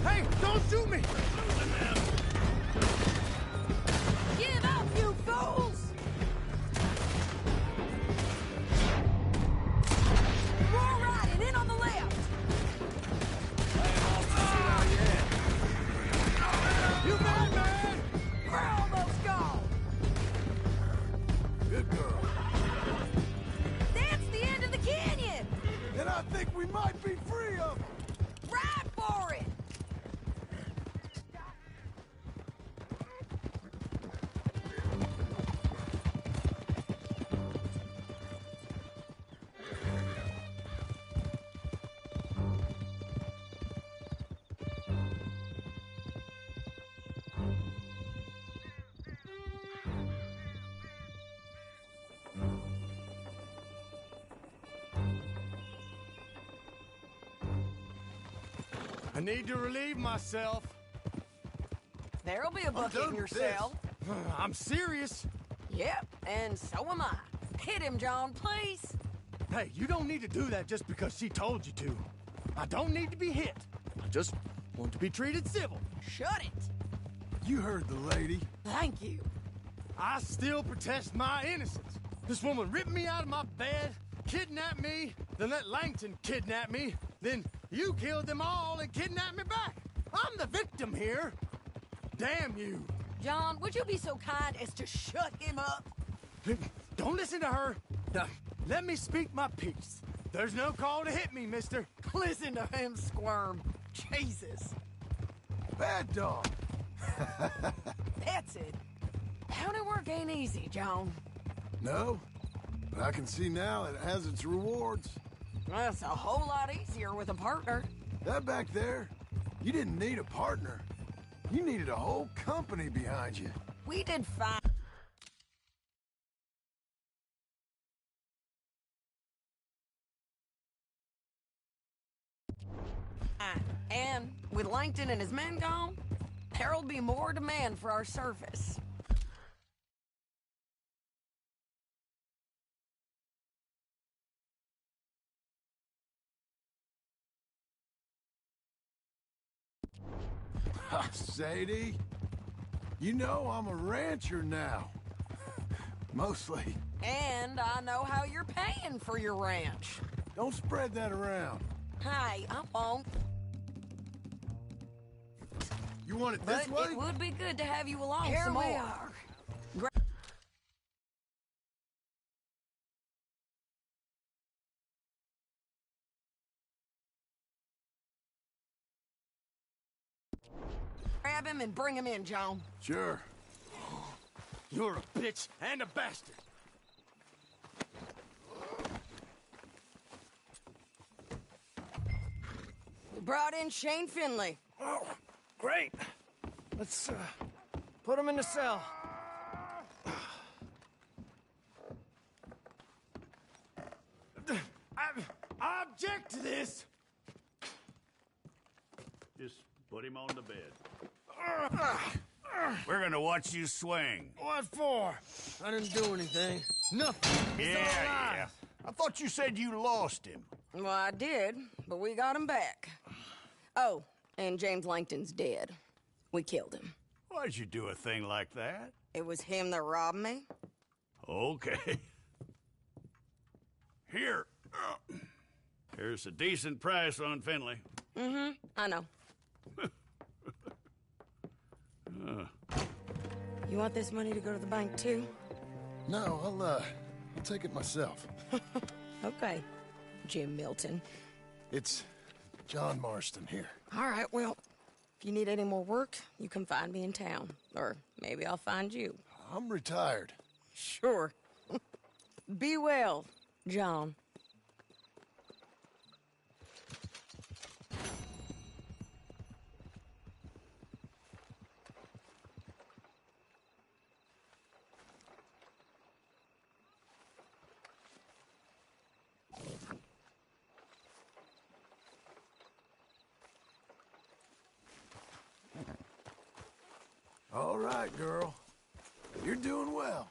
Hey, don't shoot me! Give up, you fools! We're riding in on the left! You mad, man? We're almost gone! Good girl. That's the end of the canyon! And I think we might be free of them. Ride for it! I need to relieve myself. There'll be a bucket in your cell. I'm serious. Yep, and so am I. Hit him, John, please. Hey, you don't need to do that just because she told you to. I don't need to be hit. I just want to be treated civil. Shut it. You heard the lady. Thank you. I still protest my innocence. This woman ripped me out of my bed, kidnapped me, then let Langton kidnap me, then you killed them all and kidnapped me back. I'm the victim here. Damn you. John, would you be so kind as to shut him up? Don't listen to her. Now, let me speak my piece. There's no call to hit me, mister. Listen to him squirm. Jesus. Bad dog. That's it. County work ain't easy, John. No, but I can see now it has its rewards. That's a whole lot easier with a partner. That back there, you didn't need a partner. You needed a whole company behind you. We did fine. And with Langton and his men gone, there'll be more demand for our service. Sadie, you know I'm a rancher now. Mostly. And I know how you're paying for your ranch. Don't spread that around. Hey, I won't. You want it this way? It would be good to have you along Here some we more. are. Grab him and bring him in, John. Sure. You're a bitch and a bastard. We brought in Shane Finley. Oh, great. Let's put him in the cell. I object to this. Just put him on the bed. We're gonna watch you swing. What for? I didn't do anything. Nothing. It's all Yeah. lies. I thought you said you lost him. Well, I did, but we got him back. Oh, and James Langton's dead. We killed him. Why'd you do a thing like that? It was him that robbed me. Okay. Here. Here's a decent price on Finley. Mm-hmm, I know. You want this money to go to the bank, too? No, I'll take it myself. Okay, Jim Milton. It's John Marston here. All right, well, if you need any more work, you can find me in town. Or maybe I'll find you. I'm retired. Sure. Be well, John. All right, girl. You're doing well.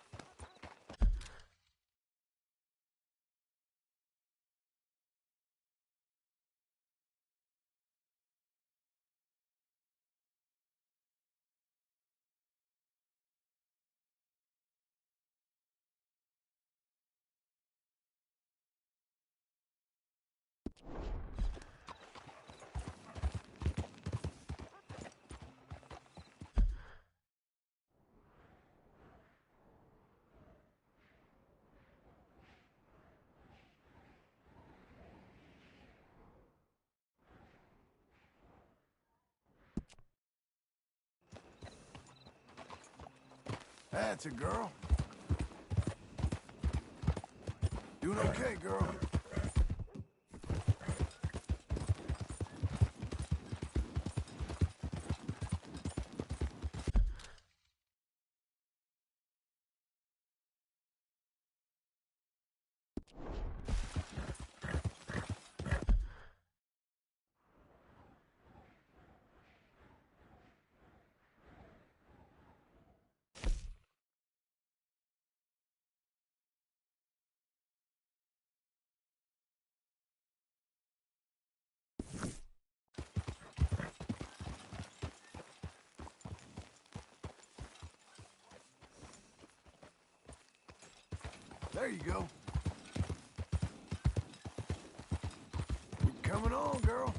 That's a girl. Doing okay, girl. There you go. Keep coming on, girl.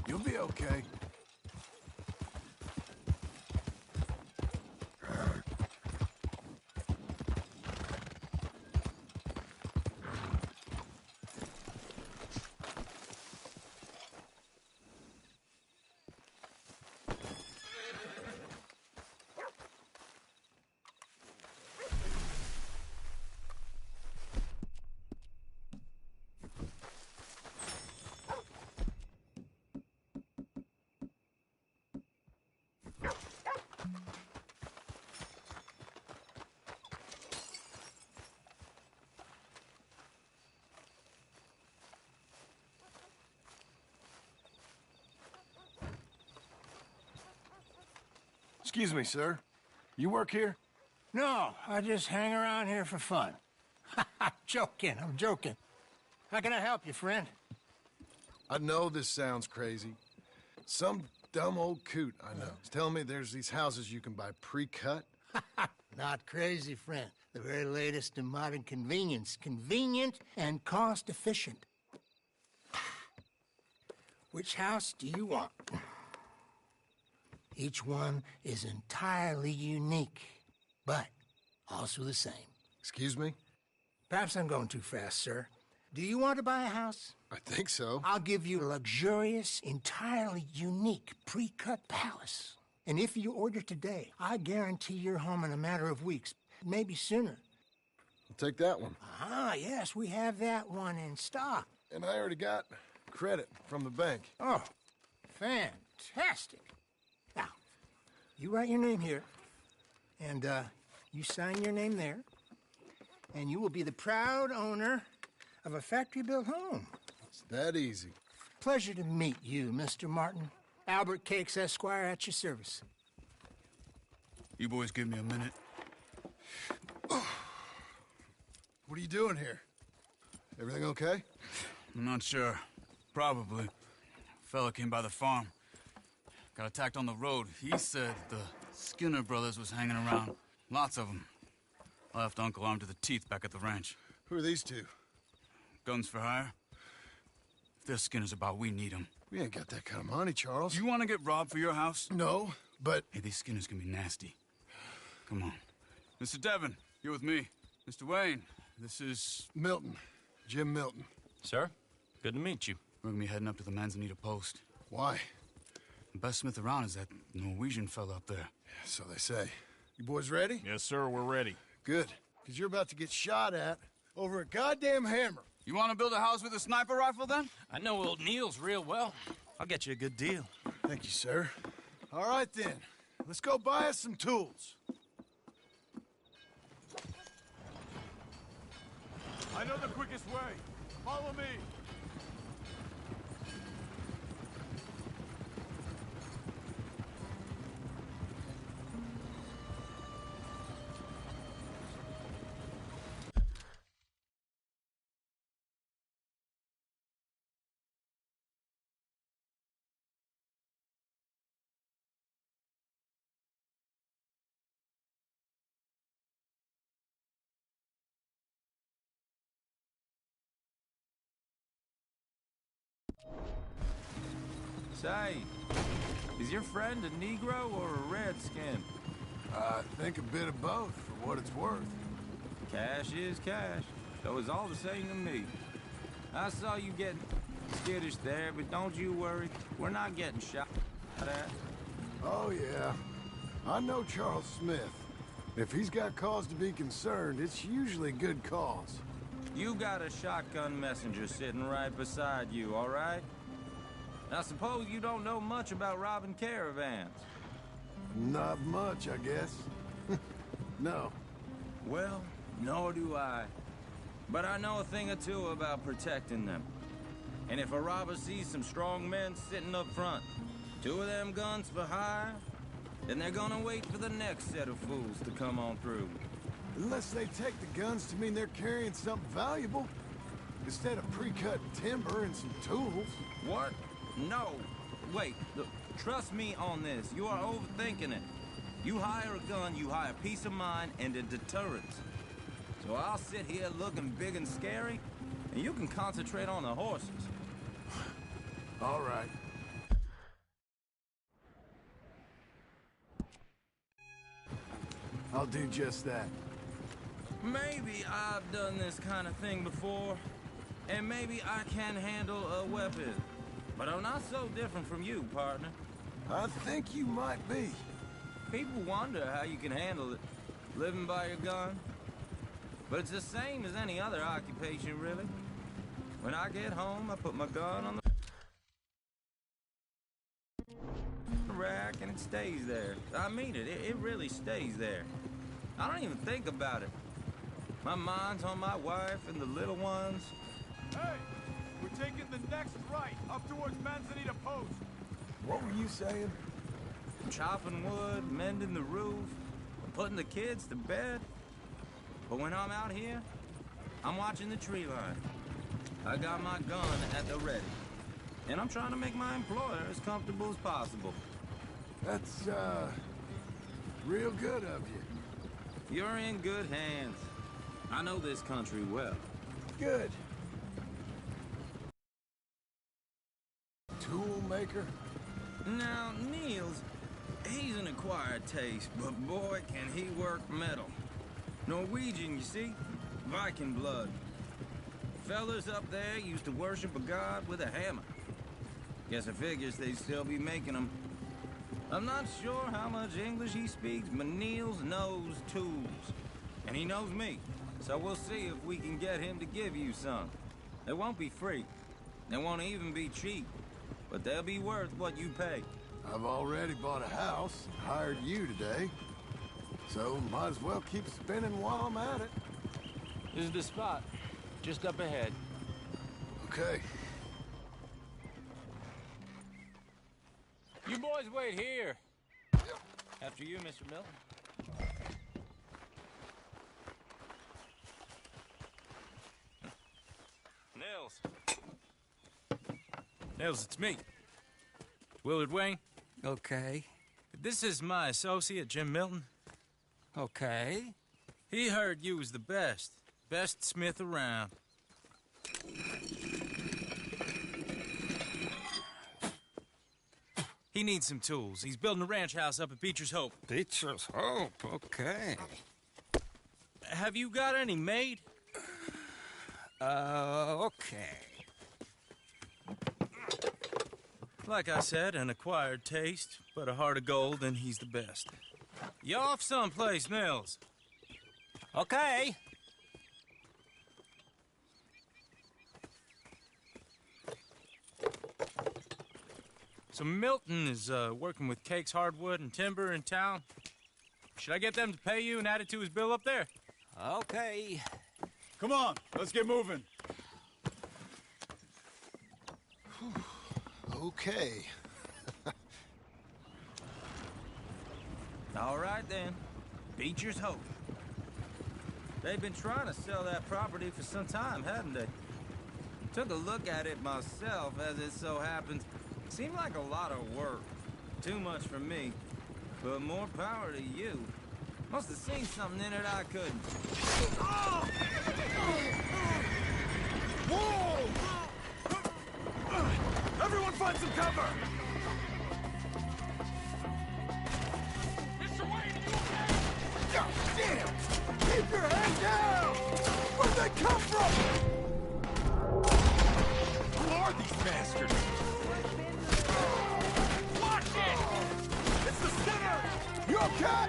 You'll be okay. Excuse me, sir. You work here? No, I just hang around here for fun. I'm joking. How can I help you, friend? I know this sounds crazy. Some dumb old coot I know is telling me there's these houses you can buy pre-cut. Not crazy, friend. The very latest in modern convenience. Convenient and cost-efficient. Which house do you want? Each one is entirely unique, but also the same. Excuse me? Perhaps I'm going too fast, sir. Do you want to buy a house? I think so. I'll give you a luxurious, entirely unique pre-cut palace. And if you order today, I guarantee you're home in a matter of weeks, maybe sooner. I'll take that one. Ah, yes, we have that one in stock. And I already got credit from the bank. Oh, fantastic. Now, you write your name here, and you sign your name there, and you will be the proud owner of a factory-built home. It's that easy. Pleasure to meet you, Mr. Martin. Albert Cakes, Esquire, at your service. You boys give me a minute. What are you doing here? Everything okay? I'm not sure. Probably. Fella came by the farm. Got attacked on the road. He said the Skinner brothers was hanging around. Lots of them. I left Uncle armed to the teeth back at the ranch. Who are these two? Guns for hire. If they're Skinner's about, we need them. We ain't got that kind of money, Charles. You want to get robbed for your house? No, but... Hey, these Skinners can be nasty. Come on. Mr. Devon, you're with me. Mr. Wayne, this is... Milton. Jim Milton. Sir, good to meet you. We're gonna be heading up to the Manzanita post. Why? The best smith around is that Norwegian fella up there. So they say. You boys ready? Yes, sir, we're ready. Good. Because you're about to get shot at over a goddamn hammer. You want to build a house with a sniper rifle, then? I know old Neil's real well. I'll get you a good deal. Thank you, sir. All right, then. Let's go buy us some tools. I know the quickest way. Follow me. Say, is your friend a Negro or a Redskin? I think a bit of both, for what it's worth. Cash is cash, so it's all the same to me. I saw you getting skittish there, but don't you worry. We're not getting shot at. Oh, yeah. I know Charles Smith. If he's got cause to be concerned, it's usually good cause. You got a shotgun messenger sitting right beside you, all right? I suppose you don't know much about robbing caravans. Not much, I guess. No. Well, nor do I. But I know a thing or two about protecting them. And if a robber sees some strong men sitting up front, 2 of them guns for hire, then they're gonna wait for the next set of fools to come on through. Unless they take the guns to mean they're carrying something valuable, instead of pre-cut timber and some tools. What? No. Wait, look, trust me on this. You are overthinking it. You hire a gun, you hire peace of mind and a deterrent. So I'll sit here looking big and scary, and you can concentrate on the horses. All right. I'll do just that. Maybe I've done this kind of thing before, and maybe I can handle a weapon. But I'm not so different from you, partner. I think you might be. People wonder how you can handle it, living by your gun. But it's the same as any other occupation, really. When I get home, I put my gun on the rack and it stays there. I mean it, it really stays there. I don't even think about it. My mind's on my wife and the little ones. Hey, we're taking the next right, up towards Manzanita Post. What were you saying? Chopping wood, mending the roof, putting the kids to bed. But when I'm out here, I'm watching the tree line. I got my gun at the ready. And I'm trying to make my employer as comfortable as possible. That's, real good of you. You're in good hands. I know this country well. Good. Tool maker? Now, Niels, he's an acquired taste, but boy, can he work metal. Norwegian, you see? Viking blood. Fellas up there used to worship a god with a hammer. Guess I figures they'd still be making them. I'm not sure how much English he speaks, but Niels knows tools. And he knows me. So we'll see if we can get him to give you some. They won't be free. They won't even be cheap. But they'll be worth what you pay. I've already bought a house and hired you today. So might as well keep spinning while I'm at it. This is the spot. Just up ahead. Okay. You boys wait here. After you, Mr. Milton. Nils, it's me. Willard Wayne. Okay. This is my associate, Jim Milton. Okay. He heard you was the best. Best smith around. He needs some tools. He's building a ranch house up at Beecher's Hope. Beecher's Hope, okay. Have you got any made? Okay. Like I said, an acquired taste, but a heart of gold, and he's the best. You off someplace, Nils? Okay. So Milton is working with Cake's Hardwood and Timber in town. Should I get them to pay you and add it to his bill up there? Okay. Come on, let's get moving. Okay. All right, then. Beecher's Hope. They've been trying to sell that property for some time, hadn't they? Took a look at it myself, as it so happens. Seemed like a lot of work. Too much for me. But more power to you. Must have seen something in it I couldn't. Whoa! Everyone find some cover! Mr. Wayne, are you okay? God damn! Keep your head down! Where'd they come from? Who are these bastards? Watch it! It's the center! You okay?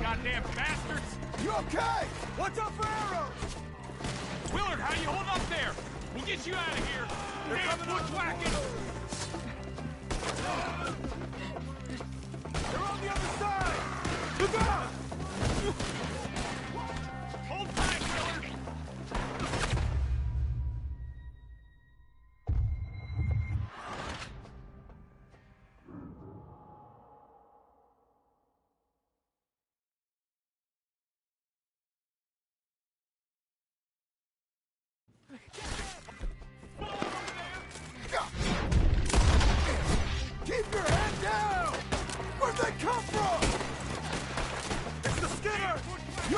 Goddamn bastards! You okay? Watch out for arrows! Willard, how you hold up there? We'll get you out of here! They're coming bushwhacking! They're on the other side! Look out! Hold tight, Willard!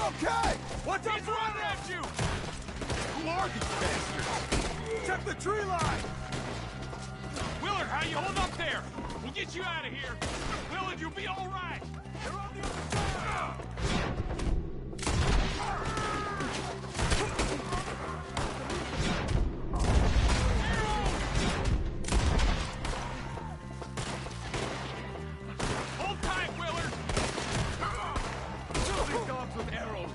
okay? What's up, running at you? Who are these bastards? Check the tree line! Willard, how you hold up there? We'll get you out of here. Willard, you'll be all right. They're on the other side. Hold tight, Willard. Kill these dogs with arrows.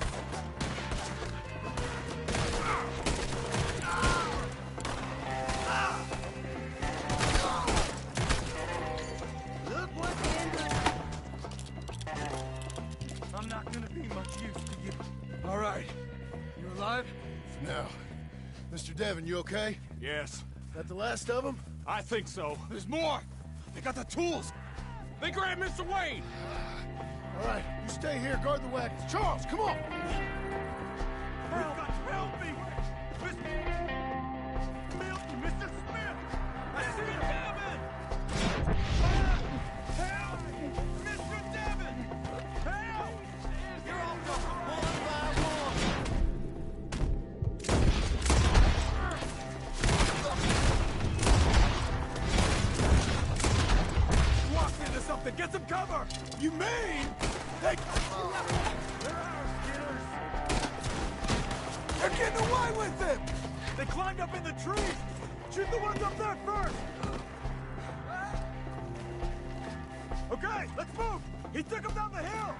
Look what I'm not gonna be much use to you. All right. You alive? No. Mr. Devon, you okay? Yes. That the last of them? I think so. There's more. They got the tools. They grabbed Mr. Wayne. All right, you stay here, guard the wagons. Charles, come on! Help me! Mr. Smith! I see Devon! Help! Mr. Devon! Help! You're all going one by one. Walk into something! Get some cover! You mean? They're getting away with him! They climbed up in the trees! Shoot the ones up there first! Okay, let's move! He took them down the hill!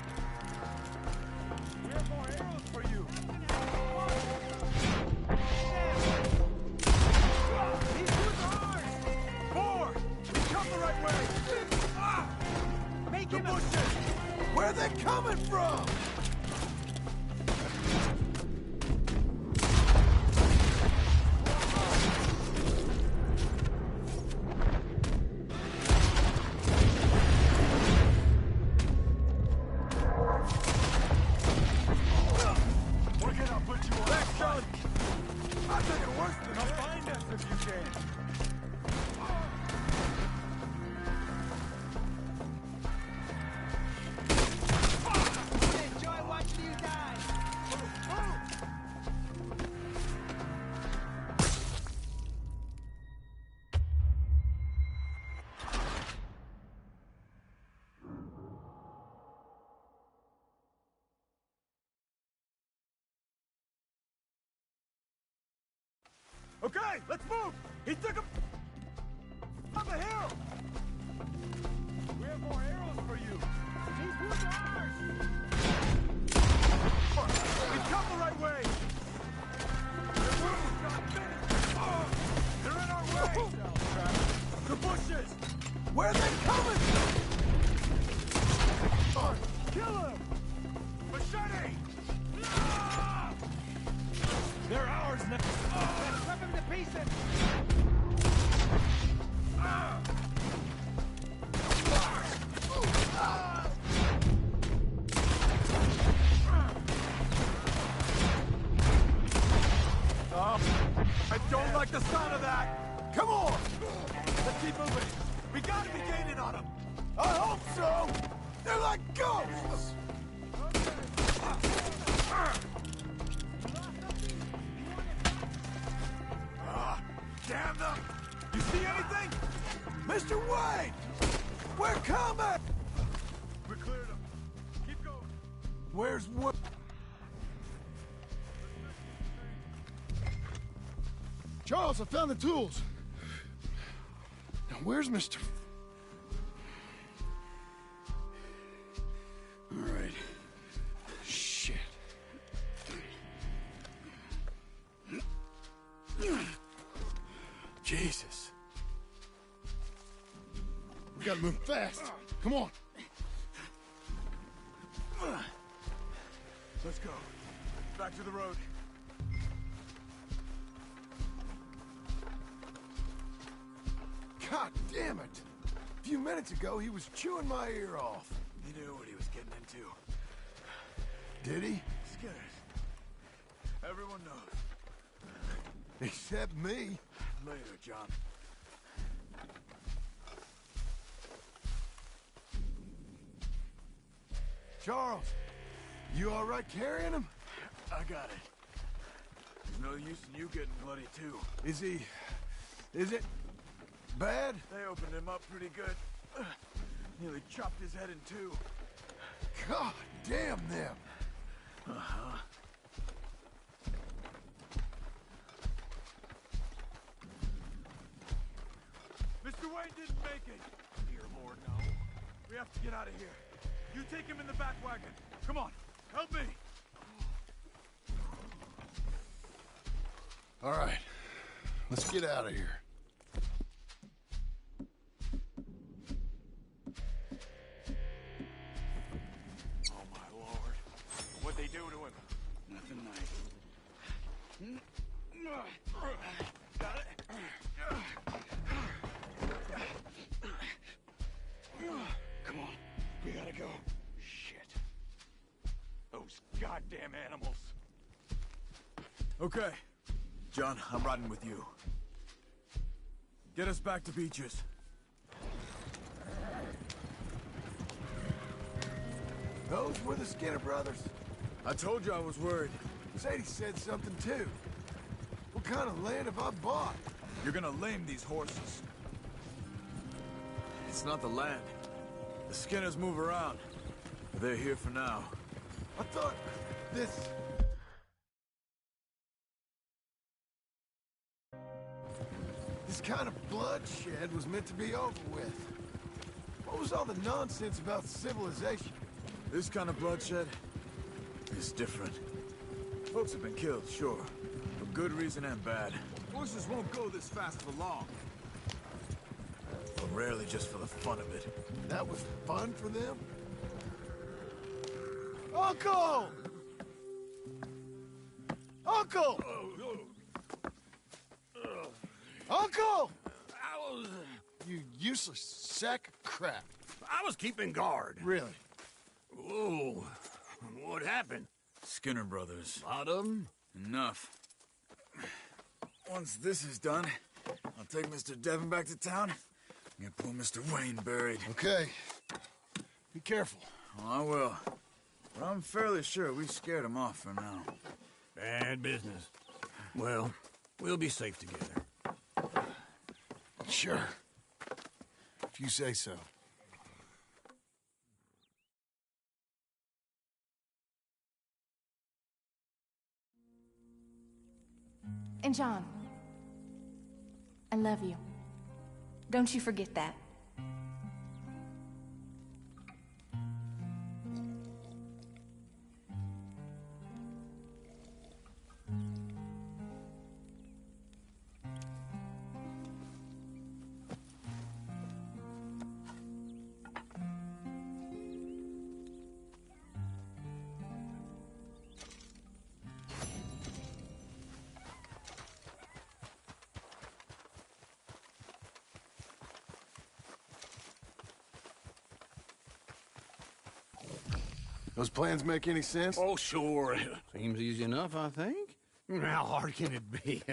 We have more arrows for you! These two are ours! Four! Come the right way! Make the bushes! Where are they coming from? Okay, let's move! He took him on the hill! We have more arrows for you! These woods are ours! We've come the right way! They're moving, John! They're in our way! The bushes! Where are they coming from? Kill him! Machete! Ah! They're ours now! Let's rip them to pieces! I don't like the sound of that! Come on! Let's keep moving! We gotta be gaining on them! I hope so! They're like ghosts! Damn them! You see anything? Mr. Wayne! We're coming! We cleared them. Keep going. Where's what? Charles, I found the tools. Now, where's Mr. All right. Shit. Jesus. We gotta move fast. Come on. Let's go. Back to the road. God damn it! A few minutes ago, he was chewing my ear off. He knew what he was getting into. Did he? Scared. Everyone knows. Except me. Later, John. Charles, You all right carrying him? I got it. There's no use in you getting bloody, too. Is it bad? They opened him up pretty good. Nearly chopped his head in two. God damn them! Uh-huh. Mr. Wayne didn't make it. Dear Lord, no. We have to get out of here. You take him in the back wagon. Come on, help me. All right, let's get out of here. Oh, my Lord. What'd they do to him? Nothing nice. Got it? Come on, we gotta go. Shit. Those goddamn animals. Okay. John, I'm riding with you. Get us back to Beaches. Those were the Skinner brothers. I told you I was worried. Sadie said something too. What kind of land have I bought? You're gonna lame these horses. It's not the land. The Skinners move around. They're here for now. I thought this kind of bloodshed was meant to be over with. What was all the nonsense about civilization? This kind of bloodshed is different. Folks have been killed, sure. For good reason and bad. Horses won't go this fast for long. But rarely just for the fun of it. That was fun for them? Uncle! Uncle! Uncle! You useless sack of crap. I was keeping guard. Really? Whoa. What happened? Skinner brothers. A lot of them? Enough. Once this is done, I'll take Mr. Devon back to town and get poor Mr. Wayne buried. Okay. Be careful. Oh, I will. But I'm fairly sure we scared him off for now. Bad business. Well, we'll be safe together. Sure. If you say so. And John, I love you. Don't you forget that. Those plans make any sense? Oh, sure. Seems easy enough, I think. How hard can it be?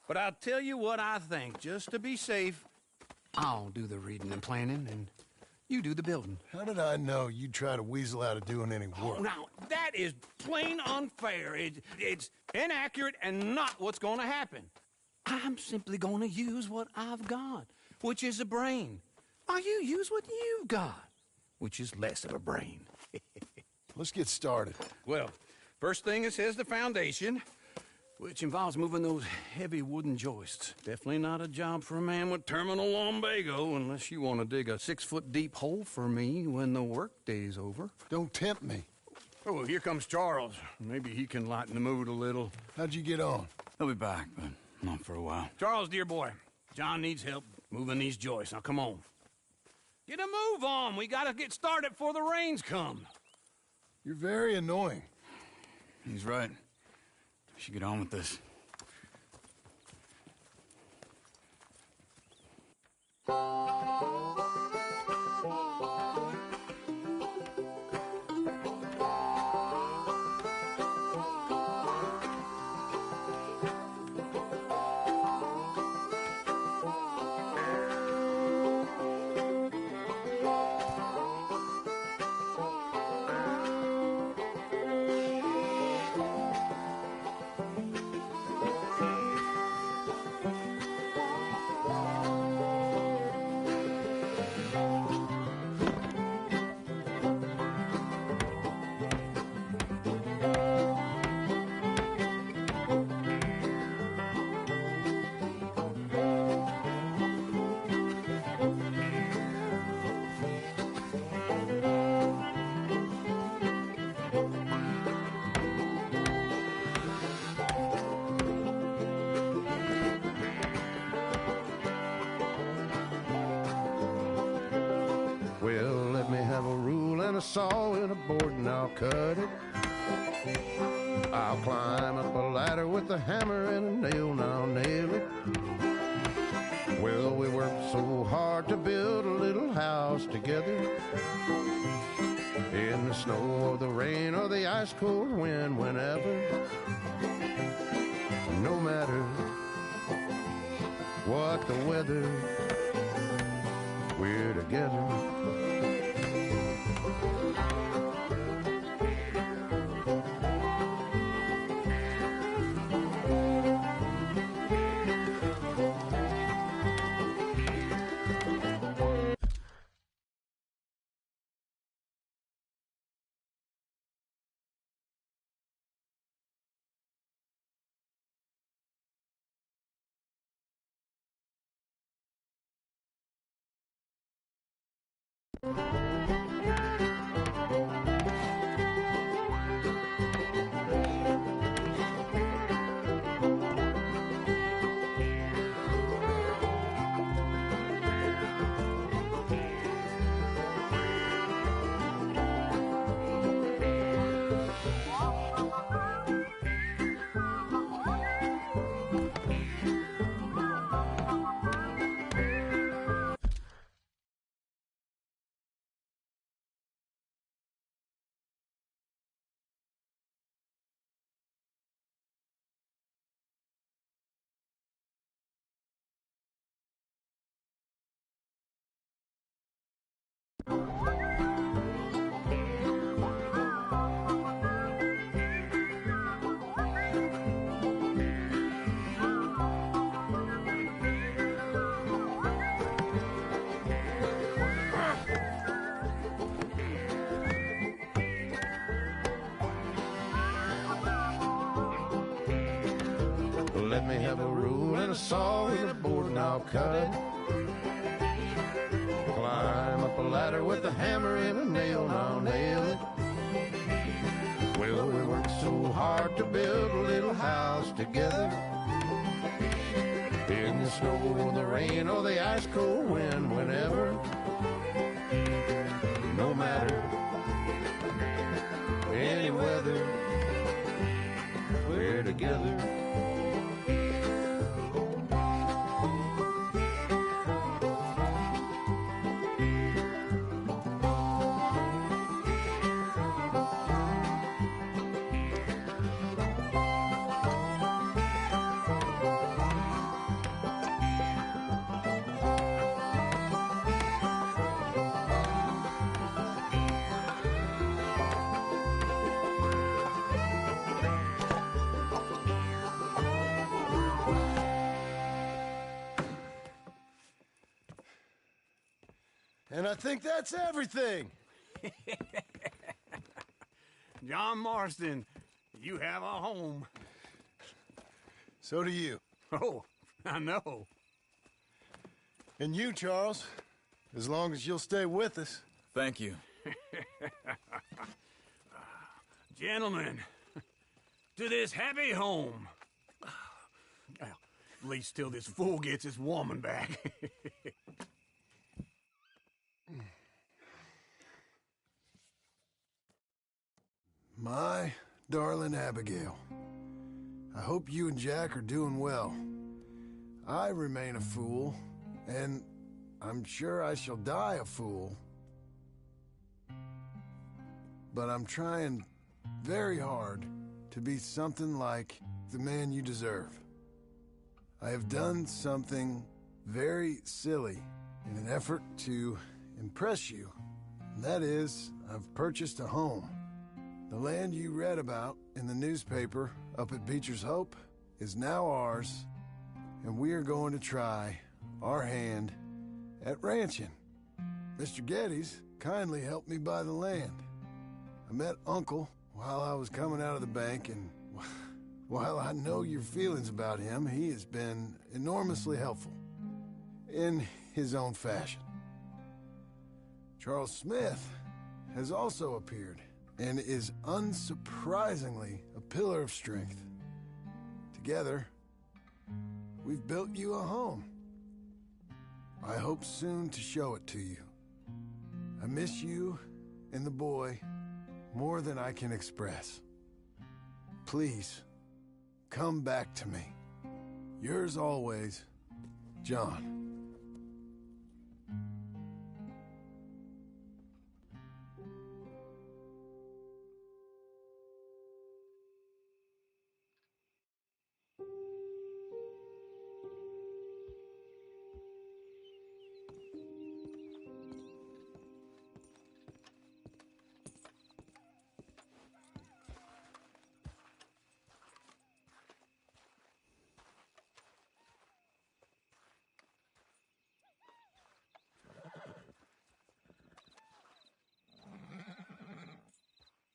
But I'll tell you what I think. Just to be safe, I'll do the reading and planning, and you do the building. How did I know you'd try to weasel out of doing any work? Oh, now, that is plain unfair. It's inaccurate and not what's going to happen. I'm simply going to use what I've got, which is a brain. While you use what you've got, which is less of a brain. Let's get started. Well, first thing it says the foundation, which involves moving those heavy wooden joists. Definitely not a job for a man with terminal lumbago, unless you want to dig a 6-foot deep hole for me when the workday's over. Don't tempt me. Oh, here comes Charles. Maybe he can lighten the mood a little. How'd you get on? He'll be back, but not for a while. Charles, dear boy, John needs help moving these joists. Now, come on. Get a move on. We gotta get started before the rains come. You're very annoying. He's right. We should get on with this. with a board and I'll cut it. I'll climb up a ladder with a hammer and a nail and I'll nail it. Well, we worked so hard to build a little house together. In the snow or the rain or the ice cold wind, whenever. No matter what the weather, we're together. Let me have a rule and a saw and a board and I'll cut it. Climb up a ladder with a hammer and a nail and I'll nail it. Well, we worked so hard to build a little house together. In the snow or the rain or the ice cold wind, whenever. No matter any weather, we're together. And I think that's everything. John Marston, you have a home. So do you. Oh, I know. And you, Charles, as long as you'll stay with us. Thank you. Gentlemen, to this happy home. Well, at least till this fool gets his woman back. My darling Abigail, I hope you and Jack are doing well. I remain a fool, and I'm sure I shall die a fool. But I'm trying very hard to be something like the man you deserve. I have done something very silly in an effort to impress you. And that is, I've purchased a home. The land you read about in the newspaper up at Beecher's Hope is now ours, and we are going to try our hand at ranching. Mr. Geddes kindly helped me buy the land. I met Uncle while I was coming out of the bank, and while I know your feelings about him, he has been enormously helpful in his own fashion. Charles Smith has also appeared and is unsurprisingly a pillar of strength. Together, we've built you a home. I hope soon to show it to you. I miss you and the boy more than I can express. Please, come back to me. Yours always, John.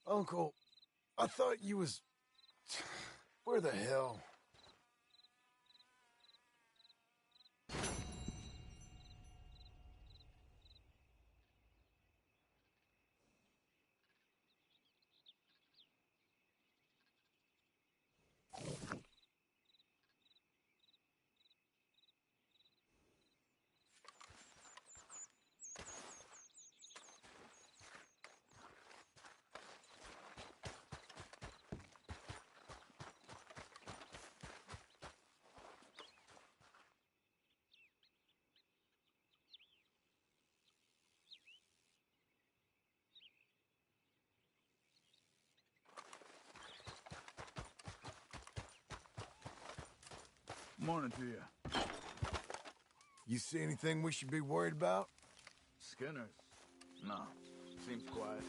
Uncle, I thought you was... Where the hell? Morning to you. You see anything we should be worried about? Skinners? No. Seems quiet.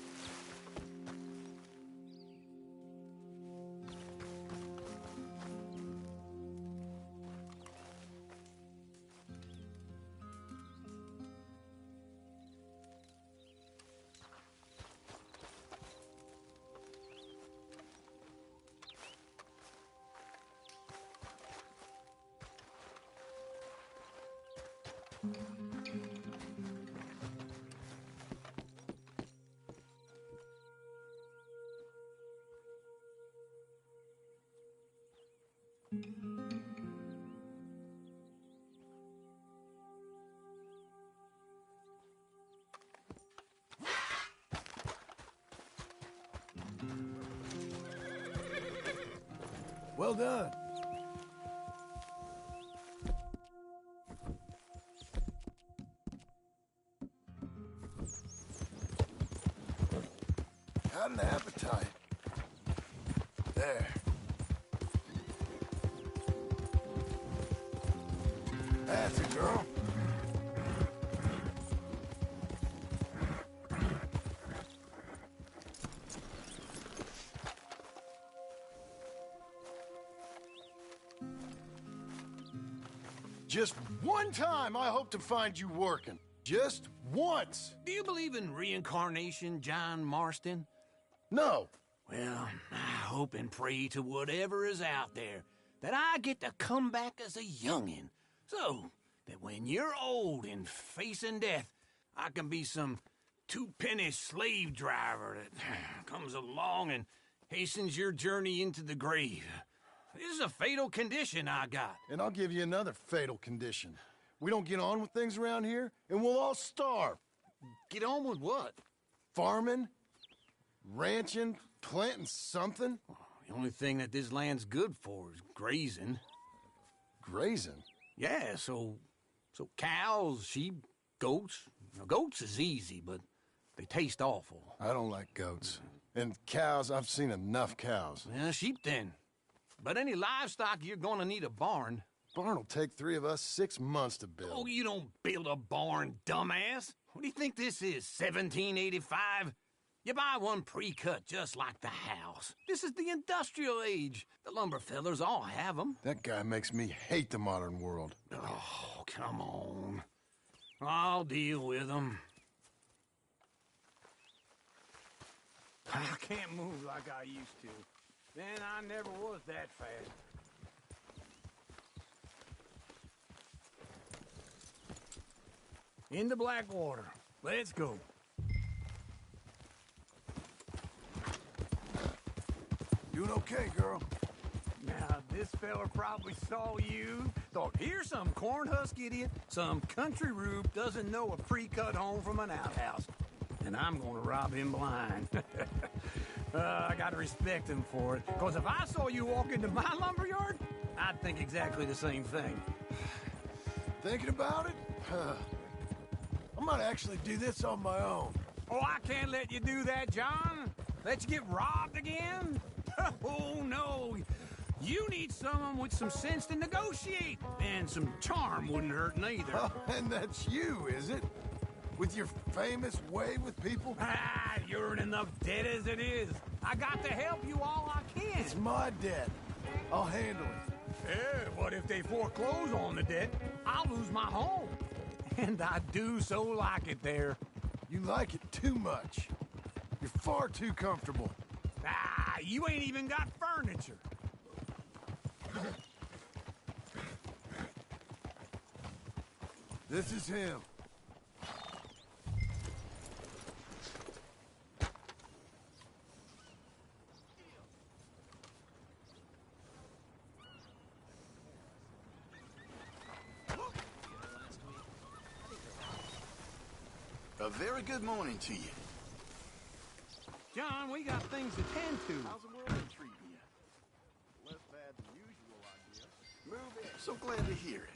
Well done. Had an appetite. There. That's it, girl. Just one time I hope to find you working. Just once. Do you believe in reincarnation, John Marston? No. Well, I hope and pray to whatever is out there that I get to come back as a youngin', so that when you're old and facing death, I can be some two-penny slave driver that comes along and hastens your journey into the grave. This is a fatal condition I got. And I'll give you another fatal condition. We don't get on with things around here, and we'll all starve. Get on with what? Farming, ranching, planting something. The only thing that this land's good for is grazing. Grazing? Yeah, so cows, sheep, goats. Now, goats is easy, but they taste awful. I don't like goats. And cows, I've seen enough cows. Yeah, sheep then. But any livestock, you're gonna need a barn. Barn will take 3 of us 6 months to build. Oh, you don't build a barn, dumbass. What do you think this is, 1785? You buy one pre-cut just like the house. This is the industrial age. The lumber fellers all have them. That guy makes me hate the modern world. Oh, come on. I'll deal with them. I can't move like I used to. Then I never was that fast. Into Blackwater. Let's go. Doing okay, girl. Now, this fella probably saw you, thought, here's some corn husk idiot, some country rube doesn't know a pre-cut home from an outhouse. and I'm gonna rob him blind. I gotta respect him for it, because if I saw you walk into my lumberyard, I'd think exactly the same thing. Thinking about it? I might actually do this on my own. Oh, I can't let you do that, John. Let you get robbed again? Oh, no. You need someone with some sense to negotiate, and some charm wouldn't hurt neither. Oh, and that's you, is it? With your famous way with people? Ah, you're in enough debt as it is. I got to help you all I can. It's my debt. I'll handle it. Yeah, but if they foreclose on the debt, I'll lose my home. And I do so like it there. You like it too much. You're far too comfortable. Ah, you ain't even got furniture. This is him. A very good morning to you. John, we got things to tend to. How's the world been treating you? Less bad than usual, I guess. Move in. So glad to hear it.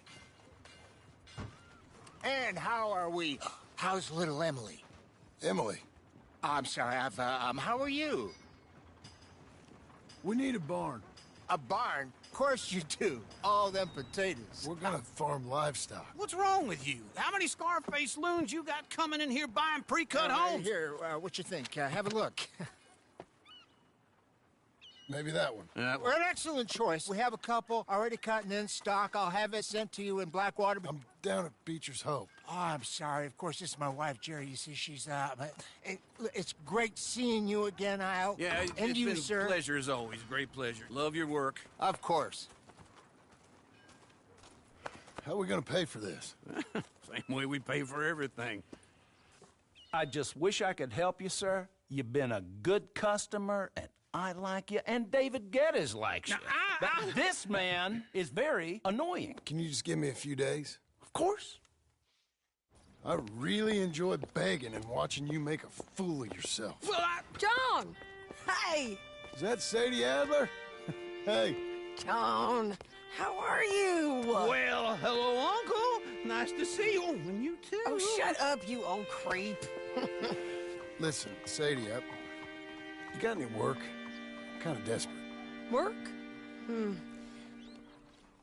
And how are we? How's little Emily? Emily? I'm sorry, how are you? We need a barn. A barn? Of course you do. All them potatoes. We're gonna farm livestock. What's wrong with you? How many Scarface loons you got coming in here buying pre-cut homes? Here, what you think? Have a look. Maybe that one. We're an excellent choice. We have a couple already cutting in stock. I'll have it sent to you in Blackwater. I'm down at Beecher's Hope. Oh, I'm sorry. Of course, this is my wife, Jerry. You see, she's but it's great seeing you again, Al. Yeah, and it's you, been sir. a pleasure as always. Great pleasure. Love your work. Of course. How are we gonna pay for this? Same way we pay for everything. I just wish I could help you, sir. You've been a good customer, and I like you, and David Geddes likes you. But this man is very annoying. Can you just give me a few days? Of course. I really enjoy begging and watching you make a fool of yourself. Well, John! Hey! Is that Sadie Adler? Hey. John, how are you? Well, hello, Uncle. Nice to see you. And you too. Oh, shut up, you old creep. Listen, Sadie, you got any work? I'm kind of desperate. Work?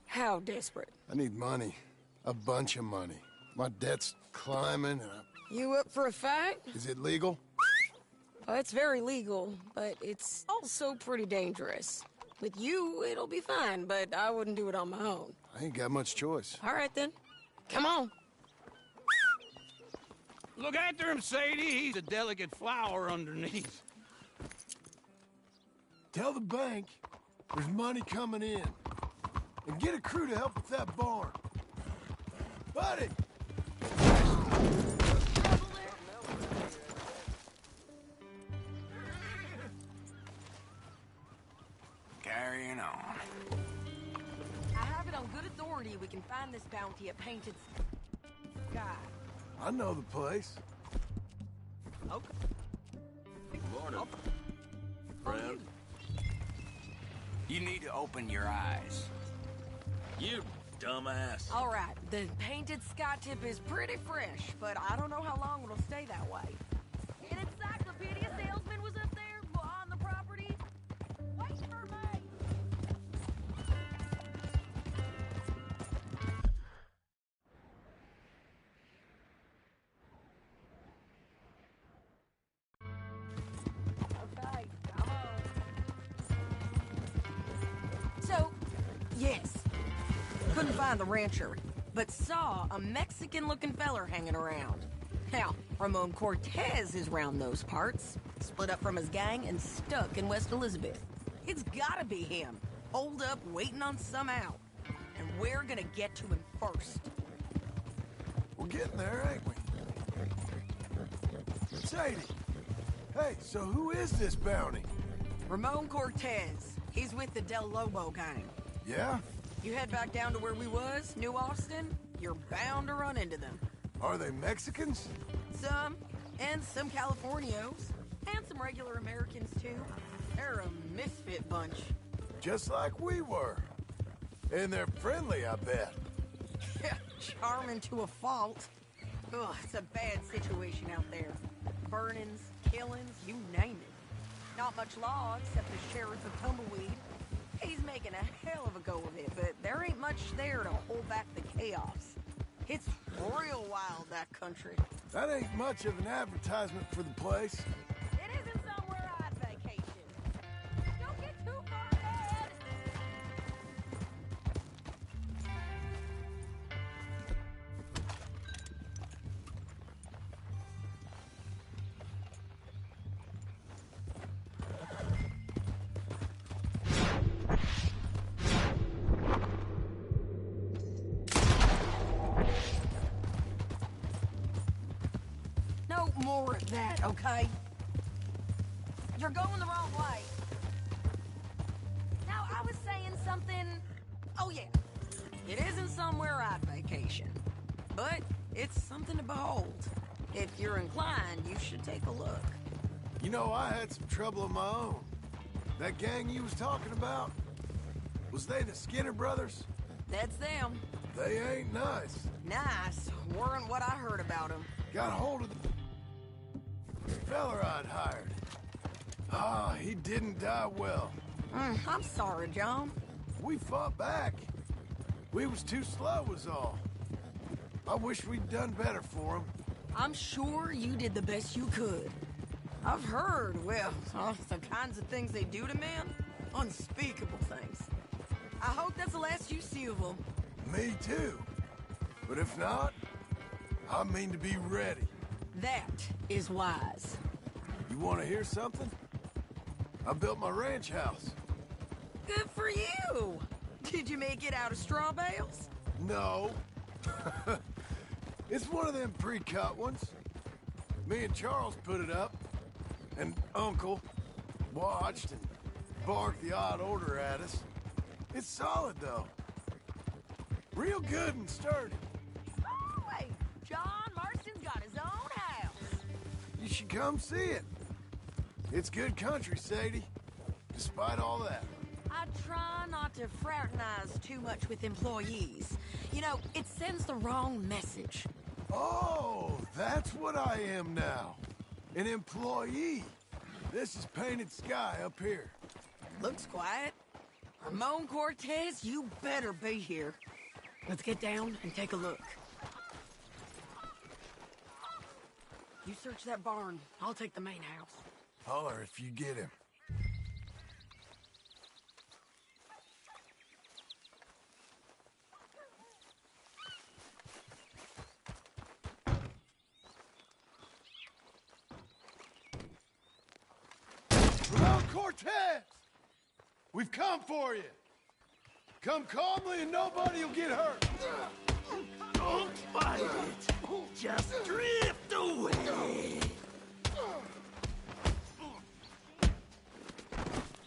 How desperate? I need money. A bunch of money. My debt's climbing, and You up for a fight? Is it legal? Well, it's very legal, but it's also pretty dangerous. With you, it'll be fine, but I wouldn't do it on my own. I ain't got much choice. All right, then. Come on. Look after him, Sadie. He's a delicate flower underneath. Tell the bank there's money coming in. And get a crew to help with that barn. Buddy! Carrying on. I have it on good authority we can find this bounty at Painted Sky. I know the place. Okay. Morning. Friend. You need to open your eyes. You dumbass. All right, the Painted Sky tip is pretty fresh, but I don't know how long it'll stay that way. An encyclopedia salesman was up there on the property. Wait for me. Okay, come on. So, yes. Couldn't find the rancher, but saw a Mexican-looking feller hanging around. Now, Ramon Cortez is round those parts, split up from his gang and stuck in West Elizabeth. It's gotta be him, holed up waiting on some out. And we're gonna get to him first. We're getting there, ain't we? Sadie! Hey, so who is this bounty? Ramon Cortez. He's with the Del Lobo gang. Yeah? You head back down to where we was, New Austin, you're bound to run into them. Are they Mexicans? Some, And some Californios. And some regular Americans, too. They're a misfit bunch. Just like we were. And they're friendly, I bet. Charming to a fault. Ugh, it's a bad situation out there. Burnings, killings, you name it. Not much law except the sheriff of Tumbleweed. He's making a hell of a go of it, but there ain't much there to hold back the chaos. It's real wild, that country. That ain't much of an advertisement for the place. It isn't somewhere I'd vacation. Don't get too far ahead. No more of that, okay? You're going the wrong way. Now, I was saying something... Oh, yeah. It isn't somewhere I'd vacation. But it's something to behold. If you're inclined, you should take a look. You know, I had some trouble of my own. That gang you was talking about, was they the Skinner brothers? That's them. They ain't nice. Nice. Weren't what I heard about them. Got hold of the fella I'd hired. Ah, he didn't die well. I'm sorry, John. We fought back. We was too slow was all. I wish we'd done better for him. I'm sure you did the best you could. I've heard, well, the kinds of things they do to men. Unspeakable things. I hope that's the last you see of them. Me too. But if not, I mean to be ready. That is wise. You want to hear something? I built my ranch house. Good for you. Did you make it out of straw bales? No. It's one of them pre-cut ones. Me and Charles put it up, and Uncle watched and barked the odd order at us. It's solid, though. Real good and sturdy. Oh, wait. John Marston's got his own house. You should come see it. It's good country, Sadie. Despite all that. I try not to fraternize too much with employees. You know, it sends the wrong message. Oh, that's what I am now. An employee. This is painted sky up here. Looks quiet. Ramon Cortez, you better be here. Let's get down and take a look. You search that barn. I'll take the main house. Holler if you get him. Ramon Cortez! We've come for you. Come calmly and nobody will get hurt. Don't fight it. Just drift away.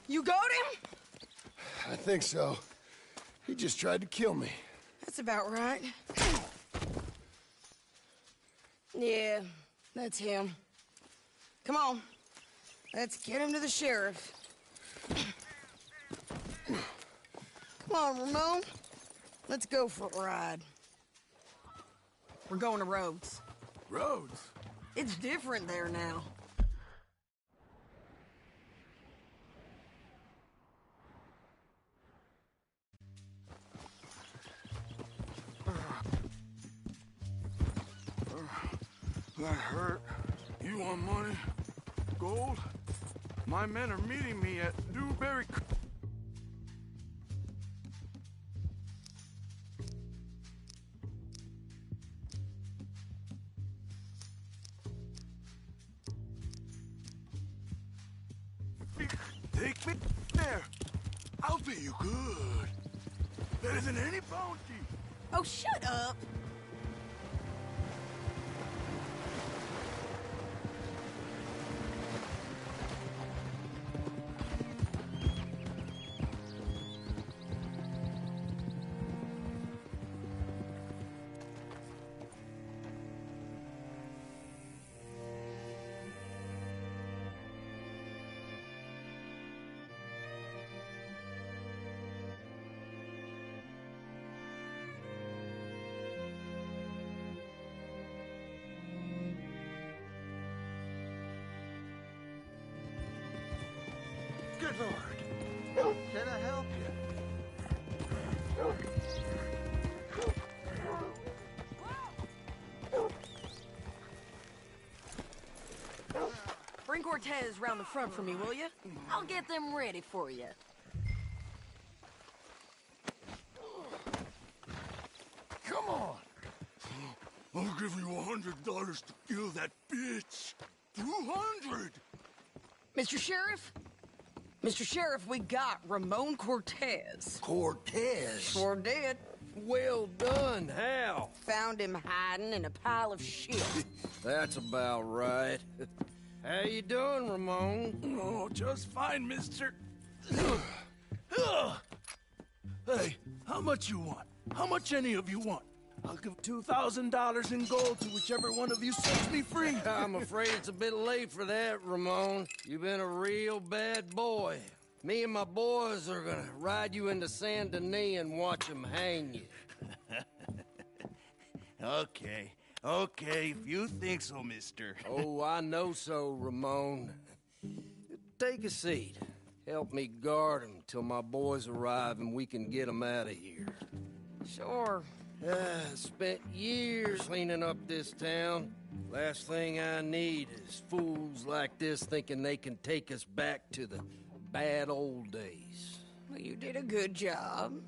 You got him? I think so. He just tried to kill me. That's about right. Yeah, that's him. Come on. Let's get him to the sheriff. Come on, Ramon. Let's go for a ride. We're going to Rhodes. Rhodes? It's different there now. That hurt. You want money? Gold? My men are meeting me at Dewberry... Take me there. I'll pay you good. Better than any bounty. Oh, shut up. Good Lord. Can I help you? Bring Cortez round the front for me, will you? I'll get them ready for you. Come on. I'll give you $100 to kill that bitch. 200. Mr. Sheriff? Mr. Sheriff, we got Ramon Cortez. Cortez? Sure did. Well done. How? Found him hiding in a pile of shit. That's about right. How you doing, Ramon? Oh, just fine, mister. Hey, how much you want? How much any of you want? I'll give $2,000 in gold to whichever one of you sets me free. I'm afraid it's a bit late for that, Ramon. You've been a real bad boy. Me and my boys are gonna ride you into Saint Denis and watch them hang you. Okay, if you think so, mister. Oh, I know so, Ramon. Take a seat. Help me guard them till my boys arrive and we can get them out of here. Sure. Spent years cleaning up this town. Last thing I need is fools like this thinking they can take us back to the bad old days. Well, you did a good job.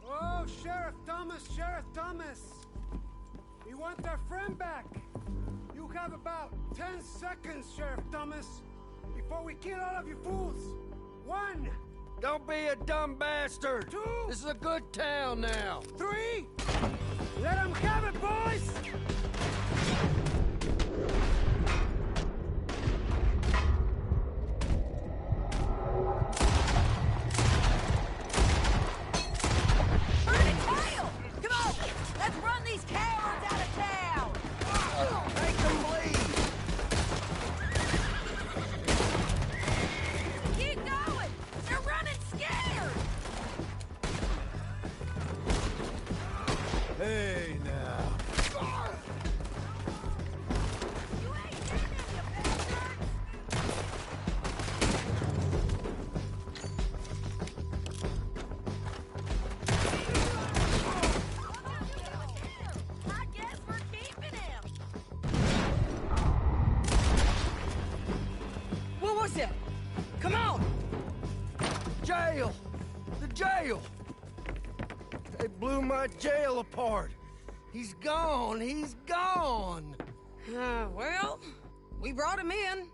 Oh, Sheriff Thomas! We want our friend back! You have about 10 seconds, Sheriff Thomas, before we kill all of you fools! 1! Don't be a dumb bastard! 2! This is a good town now! 3! Let them have it, boys! Hey, now. What was it? Come on! Jail! The jail! They blew my jail apart. He's gone. He's gone. Well, we brought him in.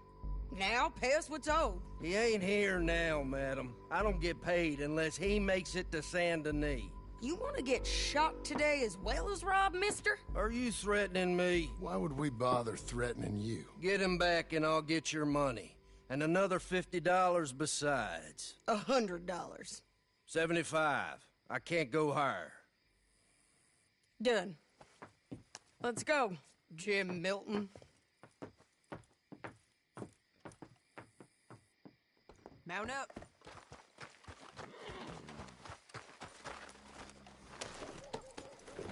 Now pay us what's owed. He ain't here now, madam. I don't get paid unless he makes it to Saint Denis. You want to get shot today as well as Rob, mister? Are you threatening me? Why would we bother threatening you? Get him back and I'll get your money. And another $50 besides. $100. 75. I can't go higher. Done. Let's go, Jim Milton. Mount up.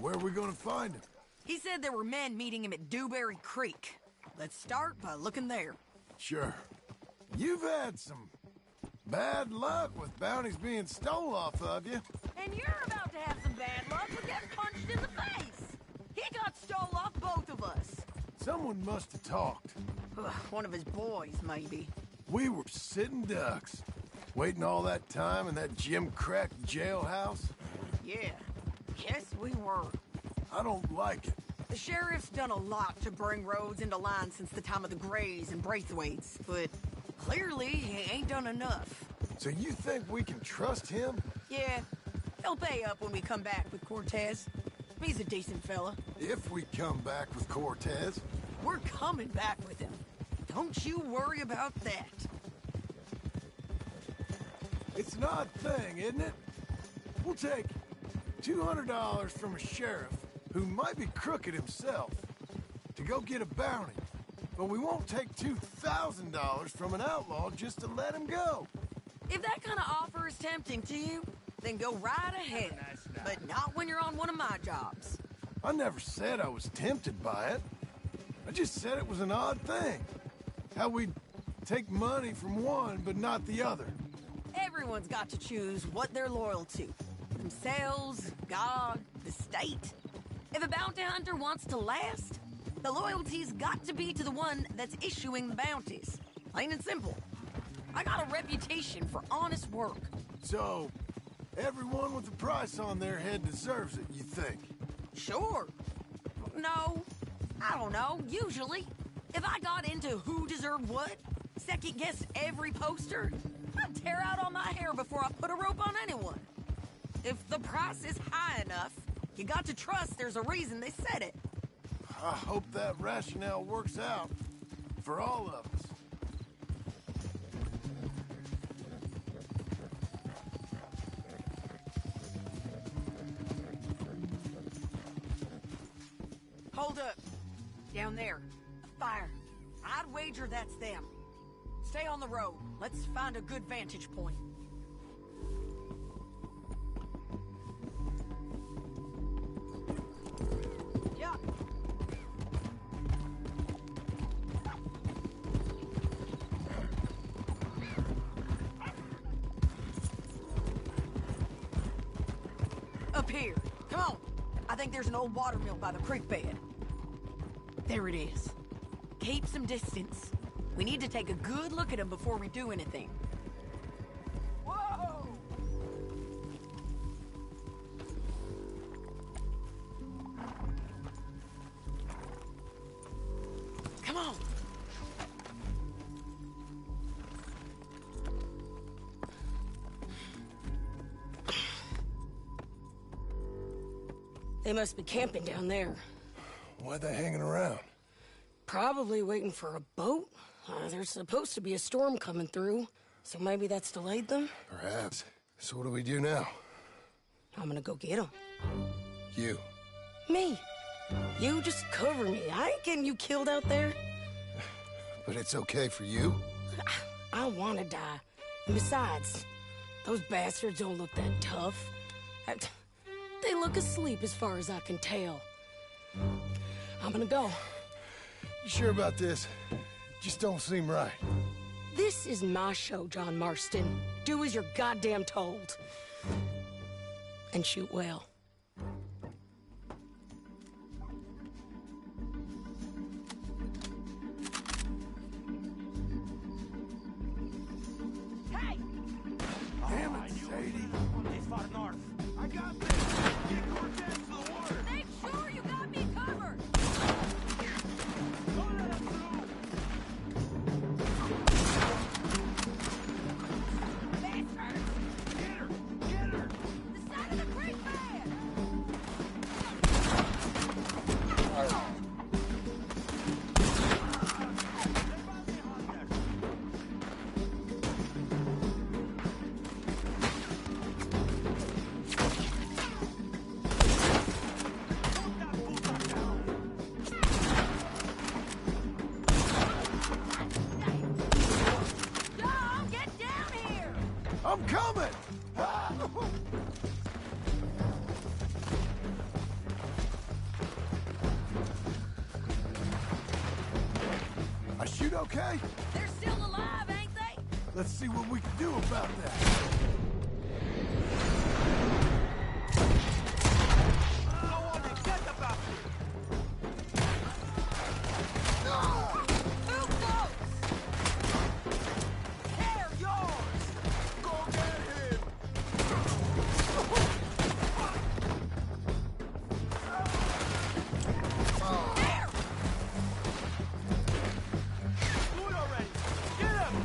Where are we gonna find him? He said there were men meeting him at Dewberry Creek. Let's start by looking there. Sure. You've had some bad luck with bounties being stole off of you. And you're about to have some bad luck with getting punched in the face. He got stole off both of us. Someone must have talked. One of his boys, maybe. We were sitting ducks, waiting all that time in that Jim Crack jailhouse. Yeah, yes we were. I don't like it. The sheriff's done a lot to bring roads into line since the time of the Grays and Braithwaites, but clearly he ain't done enough. So you think we can trust him? Yeah, he'll pay up when we come back with Cortez. He's a decent fella. If we come back with Cortez. We're coming back with him. Don't you worry about that. It's an odd thing, isn't it? We'll take $200 from a sheriff who might be crooked himself to go get a bounty, but we won't take $2,000 from an outlaw just to let him go. If that kind of offer is tempting to you, then go right ahead. But not when you're on one of my jobs. I never said I was tempted by it. I just said it was an odd thing. How we'd take money from one but not the other. Everyone's got to choose what they're loyal to. Themselves, God, the state. If a bounty hunter wants to last, the loyalty's got to be to the one that's issuing the bounties. Plain and simple. I got a reputation for honest work. So, everyone with a price on their head deserves it, you think? Sure. No, I don't know, usually. If I got into who deserved what, second-guessed every poster, I'd tear out all my hair before I put a rope on anyone. If the price is high enough, you got to trust there's a reason they said it. I hope that rationale works out for all of us. Hold up. Down there. A fire. I'd wager that's them. Stay on the road. Let's find a good vantage point. Yeah. Up here. Come on. I think there's an old watermill by the creek bed. There it is. Keep some distance. We need to take a good look at him before we do anything. Whoa! Come on. They must be camping down there. Why are they hanging around? Probably waiting for a boat. There's supposed to be a storm coming through, so maybe that's delayed them? Perhaps. So what do we do now? I'm gonna go get them. You. Me. You just cover me. I ain't getting you killed out there. But it's okay for you? I wanna die. And besides, those bastards don't look that tough. They look asleep as far as I can tell. I'm gonna go. You sure about this? Just don't seem right. This is my show, John Marston. Do as you're goddamn told. And shoot well. Hey! Damn it, Sadie. This far north. I got this. Get Cortez to the water. Make sure you got me covered! Don't let him through. Bastards! Get her! Get her! The side of the creek bed! John, get down here! I'm coming! I shoot okay? They're still alive, ain't they? Let's see what we can do about that. Too close! They're yours! Go get him! There! Do it already! Get him!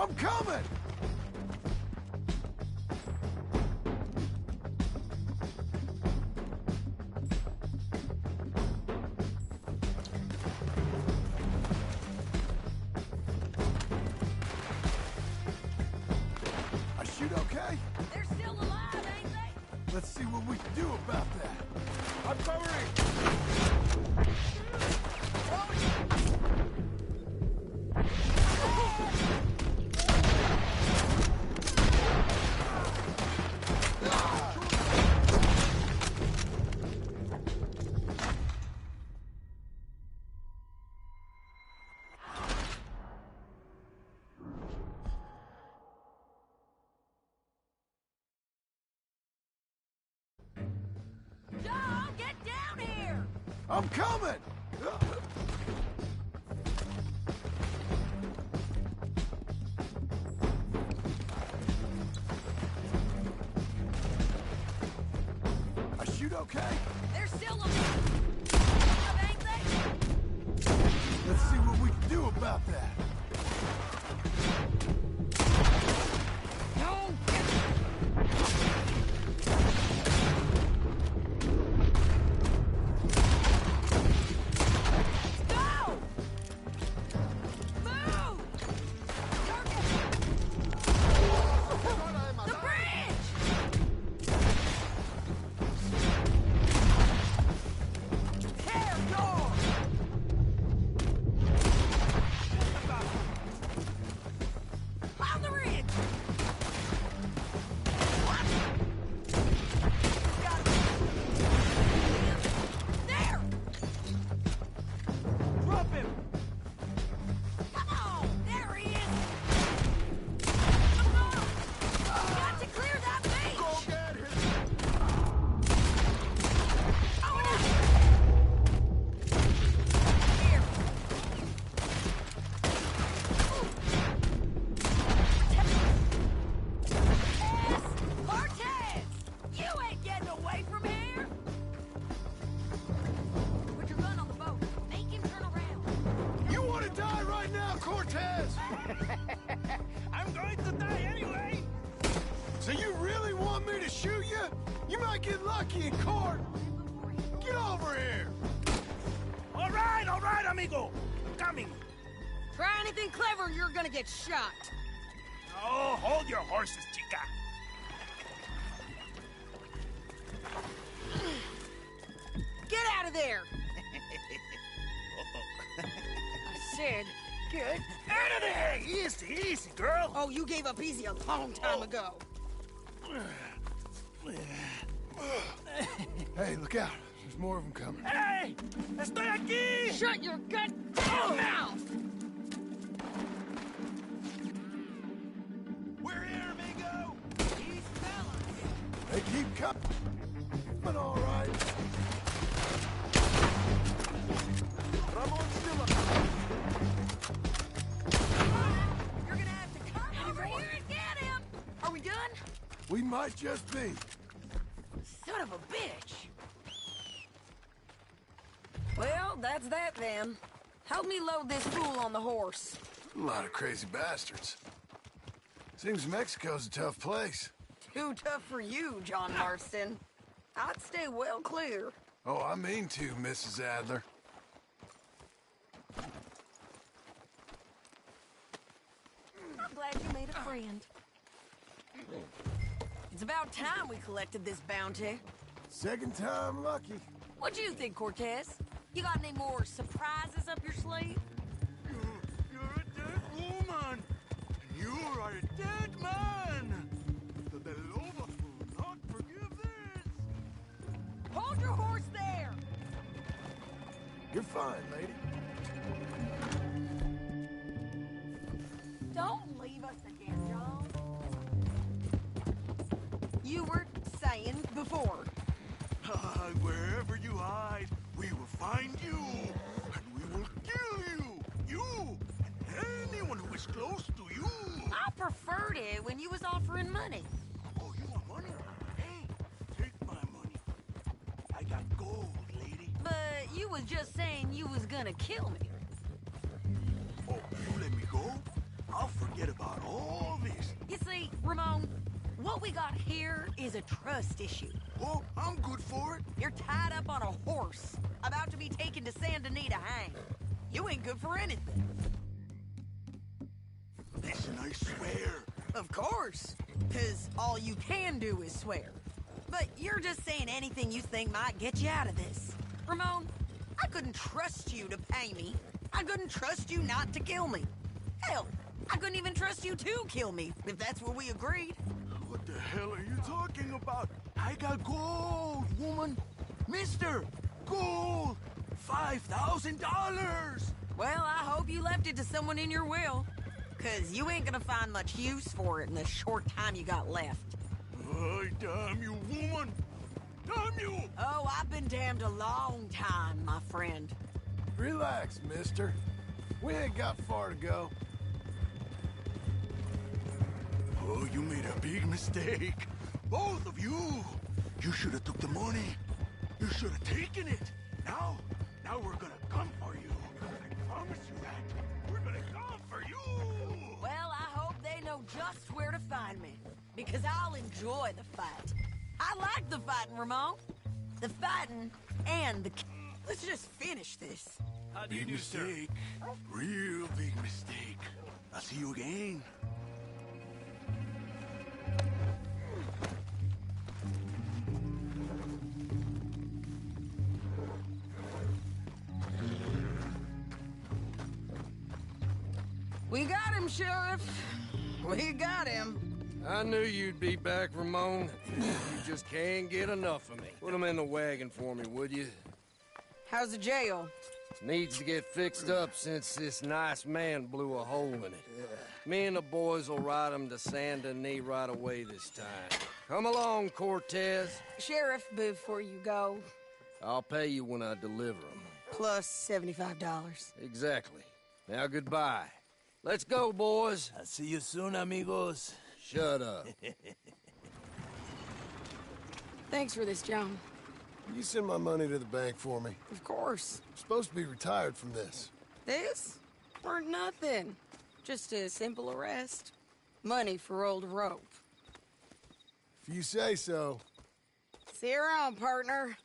I'm coming! I shoot okay? They're still alive, ain't they? Let's see what we can do about that. I'm covering! John, get down here! I'm coming! I shoot okay? They're still alive, ain't they? Let's see what we can do about that. No! Go! Move! The bridge! Tear door! On the ridge! There! Drop him! Come on! There he is! Come on! Got to clear that beach! Go get him! Oh, no! Here! Cortez! You ain't getting away from here! Put your gun on the boat. Make him turn around. You want to die right now, Cortez? I'm going to die anyway! So you really want me to shoot you? You might get lucky in court. Get over here. All right, amigo. I'm coming. Try anything clever and you're gonna get shot. Oh, hold your horses, chica. Get out of there! I said, get Out of there! Easy, girl. Oh, you gave up easy a long time ago. Hey, look out. There's more of them coming. Hey! Estoy aquí! Shut your goddamn mouth! We're here, amigo! They keep coming. But all right. Ramon's still up. You're gonna have to come over here and get him! Are we done? We might just be. Son of a bitch! Well, that's that then. Help me load this fool on the horse. A lot of crazy bastards. Seems Mexico's a tough place. Too tough for you, John Marston. I'd stay well clear. Oh, I mean to, Mrs. Adler. I'm glad you made a friend. It's about time we collected this bounty. Second time lucky. What do you think, Cortez? You got any more surprises up your sleeve? You're a dead woman! And you are a dead man! The De Lobos will not forgive this! Hold your horse there! You're fine, lady. Don't leave us again, John. You were saying before. Wherever you hide, we will find you, and we will kill you! You, and anyone who is close to you! I preferred it when you was offering money. Oh, you want money? Hey, take my money. I got gold, lady. But you was just saying you was gonna kill me. Oh, you let me go? I'll forget about all this. You see, Ramon, what we got here is a trust issue. Well, I'm good for it. You're tied up on a horse, about to be taken to Saint Denis to hang. You ain't good for anything. Listen, I swear. Of course, because all you can do is swear. But you're just saying anything you think might get you out of this. Ramon, I couldn't trust you to pay me. I couldn't trust you not to kill me. Hell, I couldn't even trust you to kill me, if that's what we agreed. What the hell are you talking about? I got gold, woman. Mister, gold. $5,000. Well, I hope you left it to someone in your will. Because you ain't gonna find much use for it in the short time you got left. Oh, damn you, woman! Damn you! Oh, I've been damned a long time, my friend. Relax, mister. We ain't got far to go. Oh, you made a big mistake. Both of you. You should have took the money. You should have taken it. Now we're gonna come for you. I promise you that. We're gonna come for you. Well, I hope they know just where to find me. Because I'll enjoy the fight. I like the fighting, Ramon. The fighting and the... Let's just finish this. Big mistake. Real big mistake. I'll see you again. We got him, Sheriff. We got him. I knew you'd be back, Ramon. You just can't get enough of me. Put him in the wagon for me, would you? How's the jail? Needs to get fixed up since this nice man blew a hole in it. Me and the boys will ride him to Saint Denis right away this time. Come along, Cortez. Sheriff, before you go... I'll pay you when I deliver him. Plus $75. Exactly. Now, goodbye. Let's go, boys. I'll see you soon, amigos. Shut up. Thanks for this, John. You send my money to the bank for me. Of course. I'm supposed to be retired from this. This? Weren't nothing. Just a simple arrest. Money for old rope. If you say so. See you around, partner.